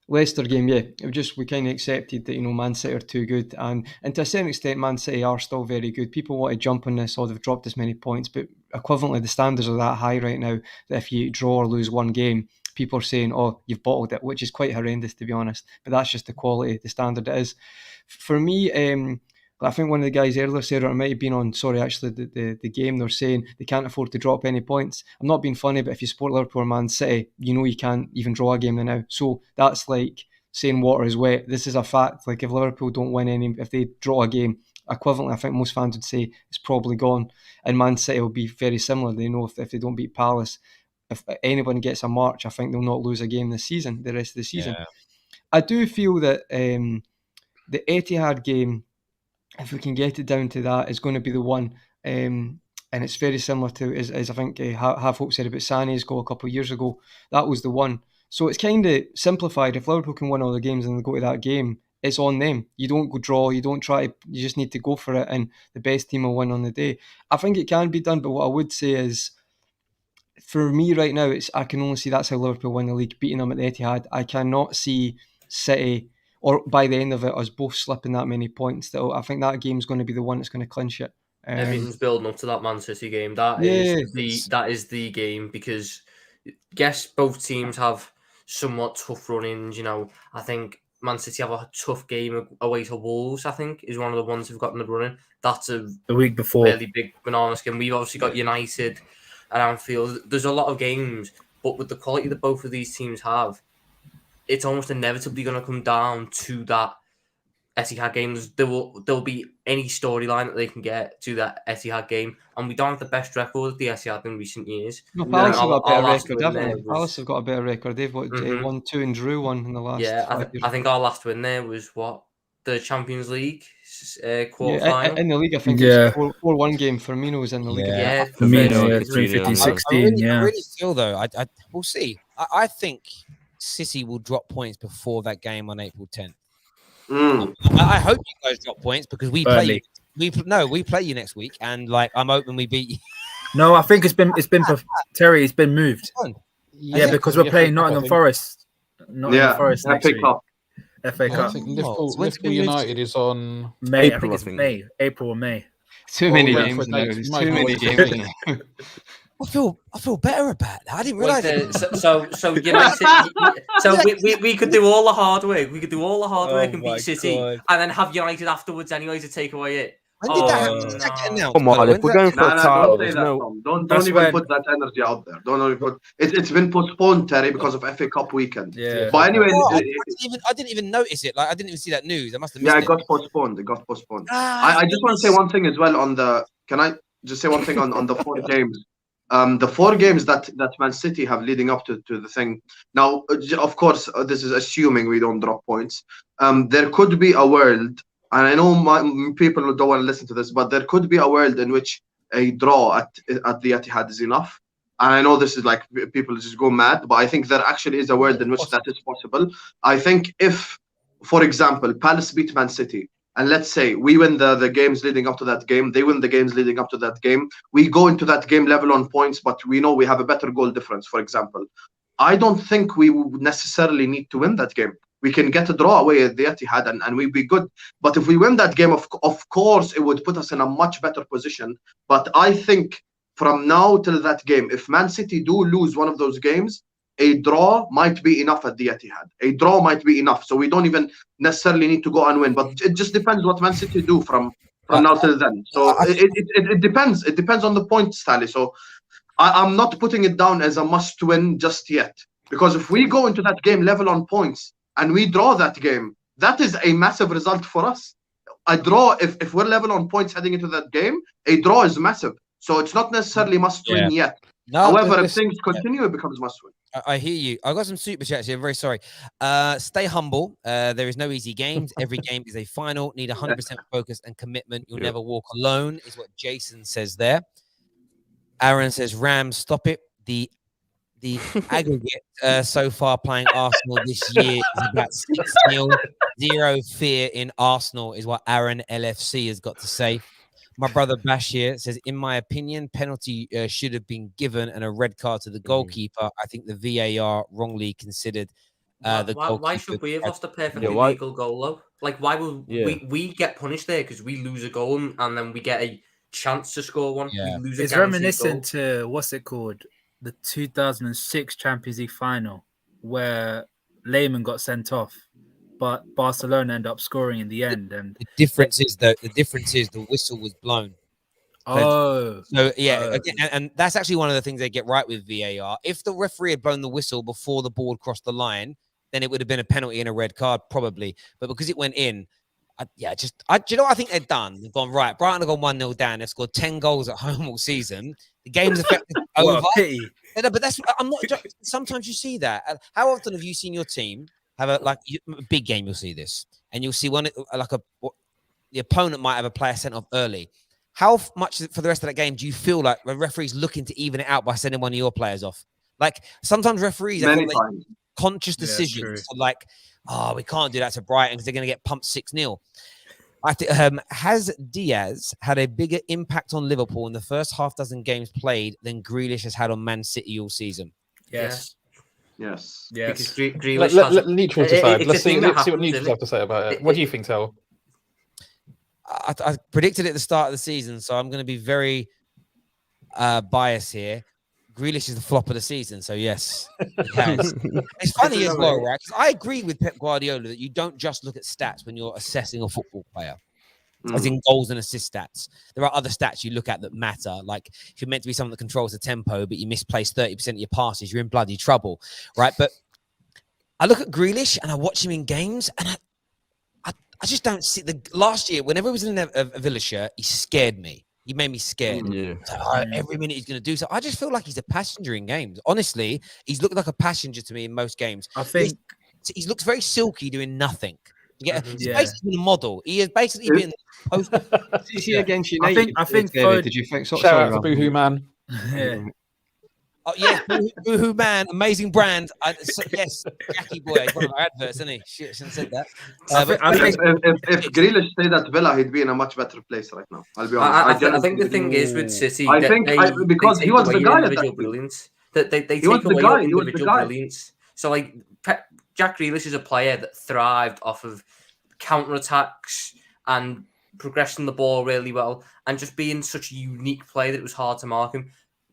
Leicester game, yeah. It was just, we kind of accepted that, Man City are too good, and to a certain extent, Man City are still very good. People want to jump on this, they've dropped as many points, but equivalently, the standards are that high right now that if you draw or lose one game, people are saying, oh, you've bottled it, which is quite horrendous, to be honest. But that's just the quality, the standard it is. For me, I think one of the guys earlier said, or it might have been on, the game, they're saying they can't afford to drop any points. I'm not being funny, but if you support Liverpool or Man City, you can't even draw a game now. So that's like saying water is wet. This is a fact. Like, if Liverpool don't win any, if they draw a game, equivalently, I think most fans would say it's probably gone. And Man City will be very similar. They know if they don't beat Palace, if anyone gets a march, I think they'll not lose a game this season, the rest of the season. Yeah. I do feel that the Etihad game, if we can get it down to that, is going to be the one. And it's very similar to, as I think Half Hope said about Sané's goal a couple of years ago. That was the one. So it's kind of simplified. If Liverpool can win all the games and they go to that game, it's on them. You don't go draw, you don't try, you just need to go for it, and the best team will win on the day. I think it can be done, but what I would say is, for me right now, I can only see that's how Liverpool win the league, beating them at the Etihad. I cannot see City, or by the end of it, us both slipping that many points. I think that game's going to be the one that's going to clinch it. Everything's building up to that Man City game. That is the game, because yes, both teams have somewhat tough run-ins. You know, I think Man City have a tough game away to Wolves. I think is one of the ones who've got in the running. That's the week before. Really big banana skin. We've obviously got United at Anfield. There's a lot of games, but with the quality that both of these teams have, it's almost inevitably going to come down to that Etihad games. There'll be any storyline that they can get to that Etihad game, and we don't have the best record at the Etihad in recent years. No, Palace have got a better record, haven't they? Palace have got a better record. They've won 2 and drew 1 in the last. Yeah, I think our last win there was the Champions League quarter-final. In the league, I think it's 4-1 game. Firmino was in the league. Yeah, Firmino, 3-15-16. I really feel though. We'll see. I think City will drop points before that game on April 10th. I hope you guys drop points, because we play you. We play you next week, and I'm hoping we beat you. No, I think it's been Terry. It's been moved. Yeah, because we're playing Nottingham Forest. Nottingham Forest next week. FA Cup. I think Liverpool United is on May. I think it's May, April or May. Too many games now. There's too many games now. I feel better about that. I didn't realize it. So United. So we could do all the hard work. We could do all the hard work and beat City, and then have United afterwards anyway to take away it. When did that happen? Come on, if we're going for a title, don't even put that energy out there. Don't even put it's been postponed, Terry, because of FA Cup weekend. Yeah. But anyway, I didn't even notice it. I didn't even see that news. I must have missed it. It got postponed. I just want to say one thing as well on the. Can I just say one thing on the 4 games? The 4 games that Man City have leading up to the thing. Now, of course, this is assuming we don't drop points. There could be a world, and I know people don't want to listen to this, but there could be a world in which a draw at the Etihad is enough. And I know this is people just go mad, but I think there actually is a world in which that is possible. I think if, for example, Palace beat Man City, and let's say we win the games leading up to that game, they win the games leading up to that game, we go into that game level on points, but we know we have a better goal difference, for example. I don't think we would necessarily need to win that game. We can get a draw away at the Etihad and we'd be good. But if we win that game, of course, it would put us in a much better position. But I think from now till that game, if Man City do lose one of those games, a draw might be enough at the Etihad. A draw might be enough. So we don't even necessarily need to go and win. But it just depends what Man City do from now till then. So it depends. It depends on the points tally. So I'm not putting it down as a must win just yet. Because if we go into that game level on points and we draw that game, that is a massive result for us. A draw, if we're level on points heading into that game, a draw is massive. So it's not necessarily must win yet. No, however, if things continue, it becomes must win. I hear you. I got some super chats here. I'm very sorry. Stay humble. There is no easy games. Every game is a final. Need 100% focus and commitment. You'll never walk alone, is what Jason says there. Aaron says, Rams, stop it. The aggregate so far playing Arsenal this year is about 6-0. Zero fear in Arsenal is what Aaron LFC has got to say. My brother Bashir says, in my opinion, penalty should have been given and a red card to the goalkeeper. I think the VAR wrongly considered the goalkeeper. Why should we have lost a perfectly legal goal, though? Why will we get punished there because we lose a goal and then we get a chance to score one? Yeah. We lose it's reminiscent to, what's it called? The 2006 Champions League final where Lehmann got sent off. But Barcelona end up scoring in the end, and the difference is the whistle was blown. Oh, so yeah, and that's actually one of the things they get right with VAR. If the referee had blown the whistle before the ball crossed the line, then it would have been a penalty and a red card probably. But because it went in, do you know what I think they've done? They've gone right. Brighton have gone 1-0 down. They've scored 10 goals at home all season. The game's effectively over. No, but I'm not. Sometimes you see that. How often have you seen your team have a big game? You'll see this, and you'll see the opponent might have a player sent off early. How much for the rest of that game do you feel like the referee's looking to even it out by sending one of your players off? Sometimes referees have conscious decisions to we can't do that to Brighton because they're going to get pumped 6-0. I think has Diaz had a bigger impact on Liverpool in the first half dozen games played than Grealish has had on Man City all season? Yes. Because let neutrals decide. Let's see what neutrals have to say about it. What do you think, Tel? I predicted it at the start of the season, so I'm going to be very biased here. Grealish is the flop of the season, so yes, it has. It's funny as well, right? Because I agree with Pep Guardiola that you don't just look at stats when you're assessing a football player, as in goals and assist stats. There are other stats you look at that matter. Like if you're meant to be someone that controls the tempo, but you misplace 30% of your passes, you're in bloody trouble, right? But I look at Grealish and I watch him in games, and I just don't see last year, whenever he was in a Villa shirt, he scared me. He made me scared. Yeah. So, every minute he's going to do so. I just feel like he's a passenger in games. Honestly, he's looked like a passenger to me in most games. I think he looks very silky doing nothing. He's Yeah. basically a model. He has basically been. See against United. I think did you think so? Shout out to Sorry, Boohoo Man. yeah. Oh yes, Boohoo Man, amazing brand. Yes, Jackie boy, one of our adverts, isn't he? Shit, shouldn't have said that. I think if Grealish stayed at Villa, he'd be in a much better place right now. I'll be honest. I think the thing is with City, because he was the guy. Individual brilliance. They take away your individual brilliance. So like Jack Grealish is a player that thrived off of counter-attacks and progressing the ball really well, and just being such a unique player that it was hard to mark him.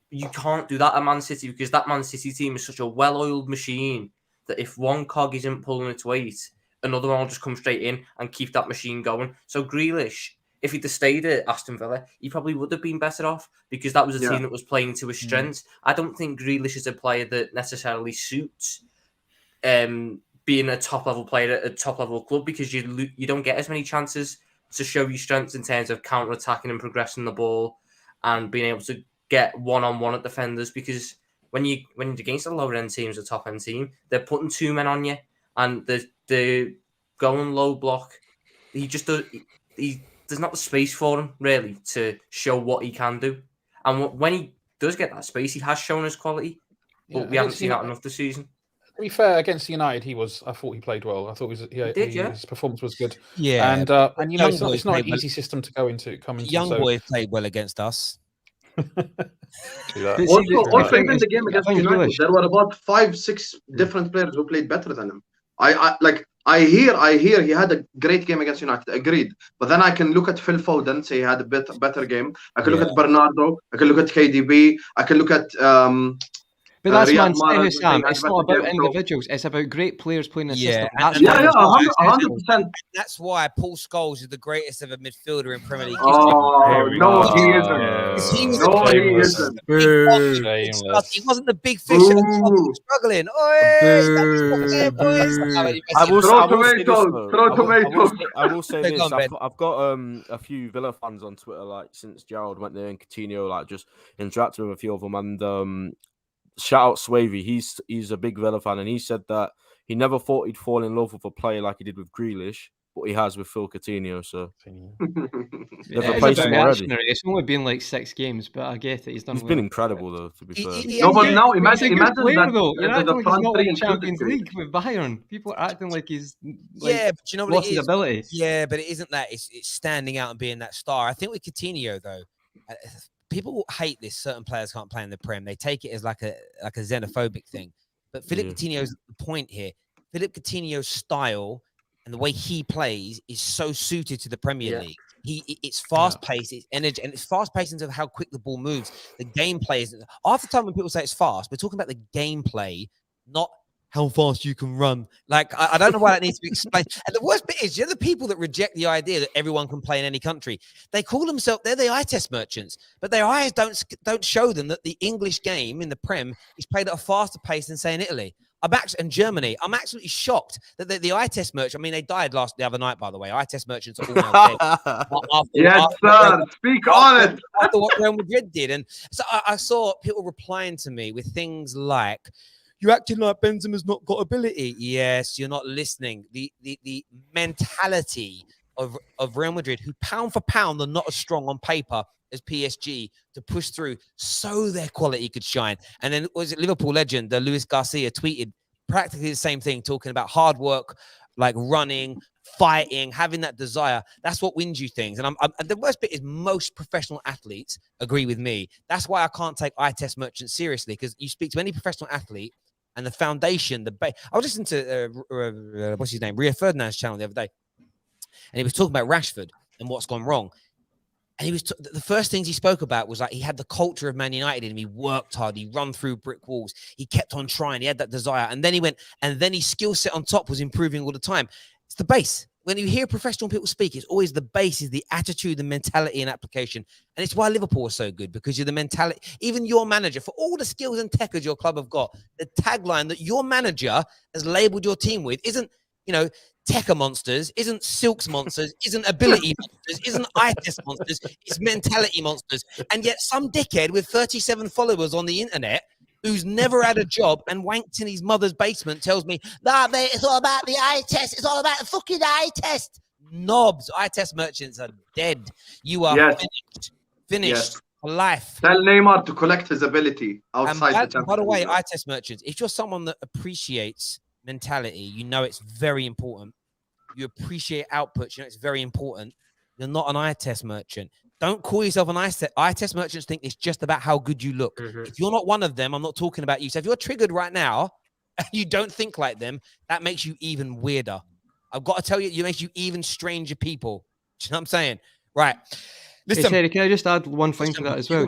You can't do that at Man City because that Man City team is such a well-oiled machine that if one cog isn't pulling its weight, another one will just come straight in and keep that machine going. So Grealish, if he'd have stayed at Aston Villa, he probably would have been better off because that was a team that was playing to his strengths. I don't think Grealish is a player that necessarily suits being a top-level player at a top-level club because you don't get as many chances to show your strengths in terms of counter-attacking and progressing the ball and being able to get one-on-one at defenders, because when you're against a lower-end team as a top-end team, they're putting two men on you and they're going low block. He just does. There's not the space for him really to show what he can do. And when he does get that space, he has shown his quality, but we haven't seen that enough this season. To be fair, against United, I thought he played well. I thought his performance was good. Yeah, and you know, it's not an easy system to come into. Young boy played well against us. Also, even the game against United, there were about 5-6 different players who played better than him. I hear he had a great game against United. Agreed, but then I can look at Phil Foden, say he had a better game. I can look at Bernardo. I can look at KDB. I can look at. But that's Man City, Sam. It's not about individuals. It's about great players playing a system. That's 100%. That's why Paul Scholes is the greatest ever midfielder in Premier League. Oh no, he isn't. He isn't. He wasn't the big fish at the top. He was struggling. I will say this. I've got a few Villa fans on Twitter, like since Gerald went there and Coutinho, like just interacted with a few of them, and shout out Swavey. He's a big Villa fan, and he said that he never thought he'd fall in love with a player like he did with Grealish, but he has with Phil Coutinho. So they've replaced him already. It's only been like 6 games, but I get it. He's been incredible though. To be fair, no, but now imagine player, that though. You're acting like he's not in in Champions League with Bayern. People are acting like he's but you know what lost it his is? ability. Yeah, but it isn't that. It's standing out and being that star. I think with Coutinho though. People hate this. Certain players can't play in the Prem. They take it as like a xenophobic thing. But Philippe Coutinho's point here. Philippe Coutinho's style and the way he plays is so suited to the Premier League. It's fast paced, it's energy, and it's fast paced into how quick the ball moves. The gameplay is half the time when people say it's fast, we're talking about the gameplay, not how fast you can run. Like, I don't know why that needs to be explained. And the worst bit is, the people that reject the idea that everyone can play in any country, they call themselves, they're the eye test merchants, but their eyes don't show them that the English game in the Prem is played at a faster pace than, say, in Italy. And Germany. I'm absolutely shocked that the eye test merchants, I mean, they died the other night, by the way. Eye test merchants are all now dead. Speak on it. After what Real Madrid did. And so I saw people replying to me with things like, you're acting like Benzema's not got ability. Yes, you're not listening. The mentality of Real Madrid, who pound for pound are not as strong on paper as PSG, to push through so their quality could shine. And then was it Liverpool legend, Luis Garcia, tweeted practically the same thing, talking about hard work, like running, fighting, having that desire. That's what wins you things. And and the worst bit is most professional athletes agree with me. That's why I can't take eye test merchants seriously, because you speak to any professional athlete and the foundation, I was listening to what's his name, Rio Ferdinand's channel the other day, and he was talking about Rashford. and what's gone wrong. And he was the first things he spoke about was like he had the culture of Man United in him. He worked hard. He run through brick walls. He kept on trying. He had that desire. And then he went, and then his skill set on top was improving all the time. It's the base. When you hear professional people speak, it's always the base is the attitude, the mentality and application. And it's why Liverpool is so good, because you're the mentality. Even your manager, for all the skills and techers your club have got, the tagline that your manager has labeled your team with isn't, Techer monsters, isn't Silks monsters, isn't ability monsters, isn't eye test monsters, it's mentality monsters. And yet some dickhead with 37 followers on the internet who's never had a job and wanked in his mother's basement tells me, nah, mate, it's all about the eye test. It's all about the fucking eye test. Knobs, eye test merchants are dead. You are finished for life. Tell Neymar to collect his ability outside the Champions. By the way, eye test merchants, if you're someone that appreciates mentality, it's very important. You appreciate outputs, it's very important. You're not an eye test merchant. Don't call yourself an eye test. Eye test merchants think it's just about how good you look. If you're not one of them, I'm not talking about you. So if you're triggered right now and you don't think like them, that makes you even weirder. I've got to tell you, it makes you even stranger people. Do you know what I'm saying? Right. Listen, hey, Terry, can I just add one thing to that as well?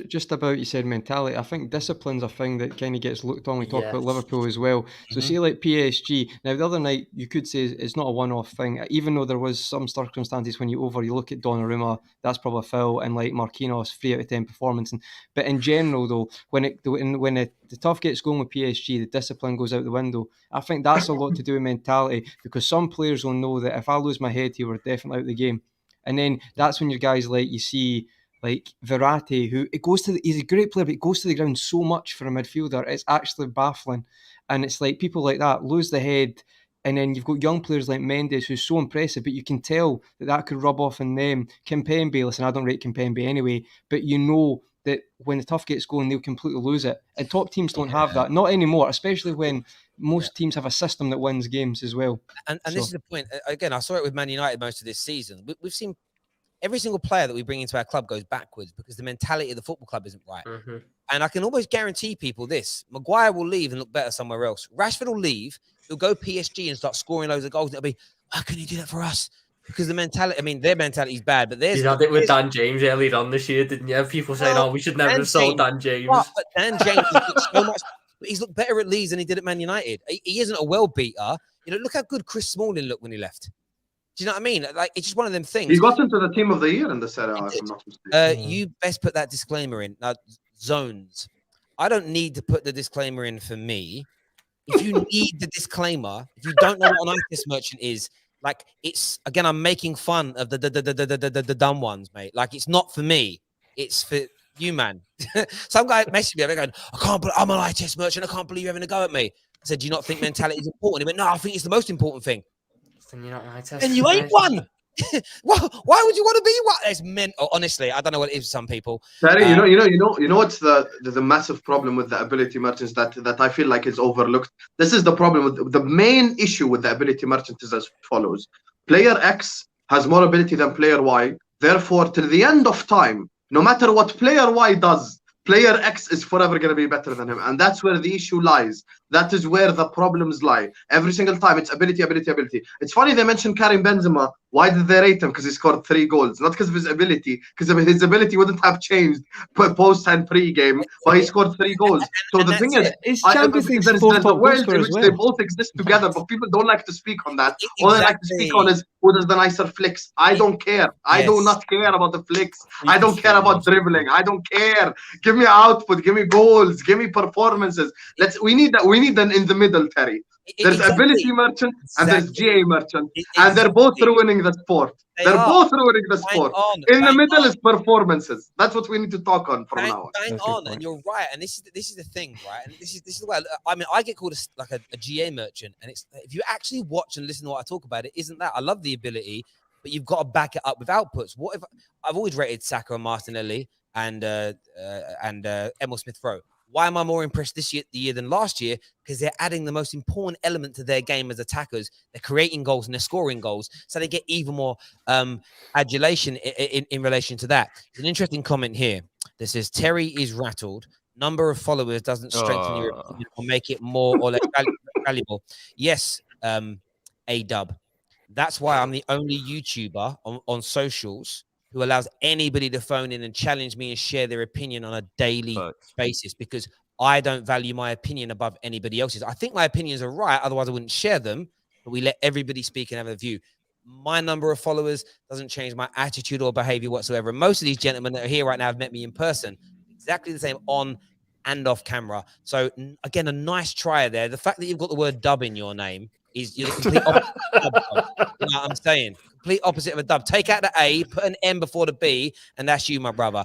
Just about, you said mentality. I think discipline's a thing that kind of gets looked on. We talk about Liverpool as well. So see like PSG. Now, the other night, you could say it's not a one-off thing, even though there was some circumstances when you look at Donnarumma, that's probably a foul, and like Marquinhos, 3 out of 10 performance. But in general, though, when the tough gets going with PSG, the discipline goes out the window. I think that's a lot to do with mentality, because some players will know that if I lose my head here, we're definitely out of the game. And then that's when your guys you see Verratti, who he's a great player, but he goes to the ground so much for a midfielder. It's actually baffling. And it's like people like that lose the head. And then you've got young players like Mendes, who's so impressive, but you can tell that could rub off on them. Kimpembe, listen, I don't rate Kimpembe anyway, but that when the tough gets going, they'll completely lose it. And top teams don't have that. Not anymore, especially when most teams have a system that wins games as well. And this is the point. Again, I saw it with Man United most of this season. We've seen every single player that we bring into our club goes backwards because the mentality of the football club isn't right. And I can almost guarantee people this. Maguire will leave and look better somewhere else. Rashford will leave. He'll go PSG and start scoring loads of goals. And it'll be, how can you do that for us? Because the mentality, their mentality is bad, but there's... You had it with Dan James earlier on this year, didn't you? People saying, we should never have sold Dan James. But Dan James has looked so much... He's looked better at Leeds than he did at Man United. He isn't a well beater. Look how good Chris Smalling looked when he left. Do you know what I mean? It's just one of them things. He got into the team of the year in the Serie A, if I'm not mistaken. You best put that disclaimer in. Now, zones. I don't need to put the disclaimer in for me. If you need the disclaimer, if you don't know what an ITIS merchant is, it's, again, I'm making fun of the dumb ones, mate. It's not for me. It's for you, man. Some guy messaged me. I'm going, I'm an ITS merchant. I can't believe you're having a go at me. I said, do you not think mentality is important? He went, no, I think it's the most important thing. Then you're not an ITS. And you ain't one. Why would you want to be one? It's mental. Honestly, I don't know what it is for some people. Terry, you know what's the massive problem with the ability merchants that I feel like is overlooked. This is the problem with the main issue with the ability merchant is as follows: player X has more ability than player Y. Therefore, till the end of time, no matter what player Y does, player X is forever going to be better than him. And that's where the issue lies. That is where the problems lie. Every single time, it's ability. It's funny they mentioned Karim Benzema. Why did they rate him? Because he scored 3 goals. Not because of his ability, because his ability wouldn't have changed post and pre-game, but he scored 3 goals. So the thing is, there's a world in which they both exist together, but people don't like to speak on that. All they like to speak on is who does the nicer flicks. I don't care. I do not care about the flicks. I don't care about dribbling. I don't care. Give me output. Give me goals. Give me performances. We need them in the middle, Terry. There's ability merchant and there's GA merchant, and they're both ruining the sport. They're both ruining the sport. In the middle is performances. That's what we need to talk on from now on. Bang on, and you're right. And this is the thing, right? And this is the way. I get called a GA merchant, and it's if you actually watch and listen to what I talk about, it isn't that. I love the ability, but you've got to back it up with outputs. What if I've always rated Saka and Martinelli and Emil Smith-Rowe? Why am I more impressed this year than last year? Because they're adding the most important element to their game as attackers. They're creating goals and they're scoring goals. So they get even more adulation in relation to that. There's an interesting comment here that says, Terry is rattled. Number of followers doesn't strengthen your opinion or make it more or less valuable. Yes, A-Dub. That's why I'm the only YouTuber on socials who allows anybody to phone in and challenge me and share their opinion on a daily basis, because I don't value my opinion above anybody else's. I think my opinions are right, otherwise I wouldn't share them, but we let everybody speak and have a view. My number of followers doesn't change my attitude or behavior whatsoever. And most of these gentlemen that are here right now have met me in person, exactly the same on and off camera. So again, a nice try there. The fact that you've got the word dub in your name is you're the complete opposite of a dub. You know what I'm saying? Complete opposite of a dub. Take out the A, put an M before the B, and that's you, my brother.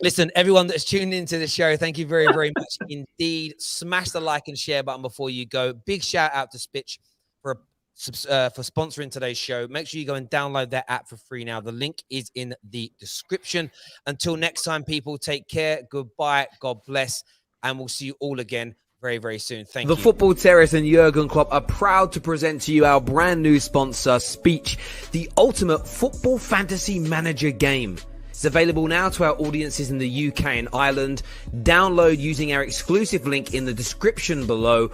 Listen, everyone that's tuned into the show, thank you very, very much indeed. Smash the like and share button before you go. Big shout out to Spitch for sponsoring today's show. Make sure you go and download their app for free now. The link is in the description. Until next time, people, take care. Goodbye. God bless. And we'll see you all again very, very soon. Thank you. The Football Terrace and Jurgen Klopp are proud to present to you our brand new sponsor, Spitch, the ultimate football fantasy manager game. It's available now to our audiences in the UK and Ireland. Download using our exclusive link in the description below.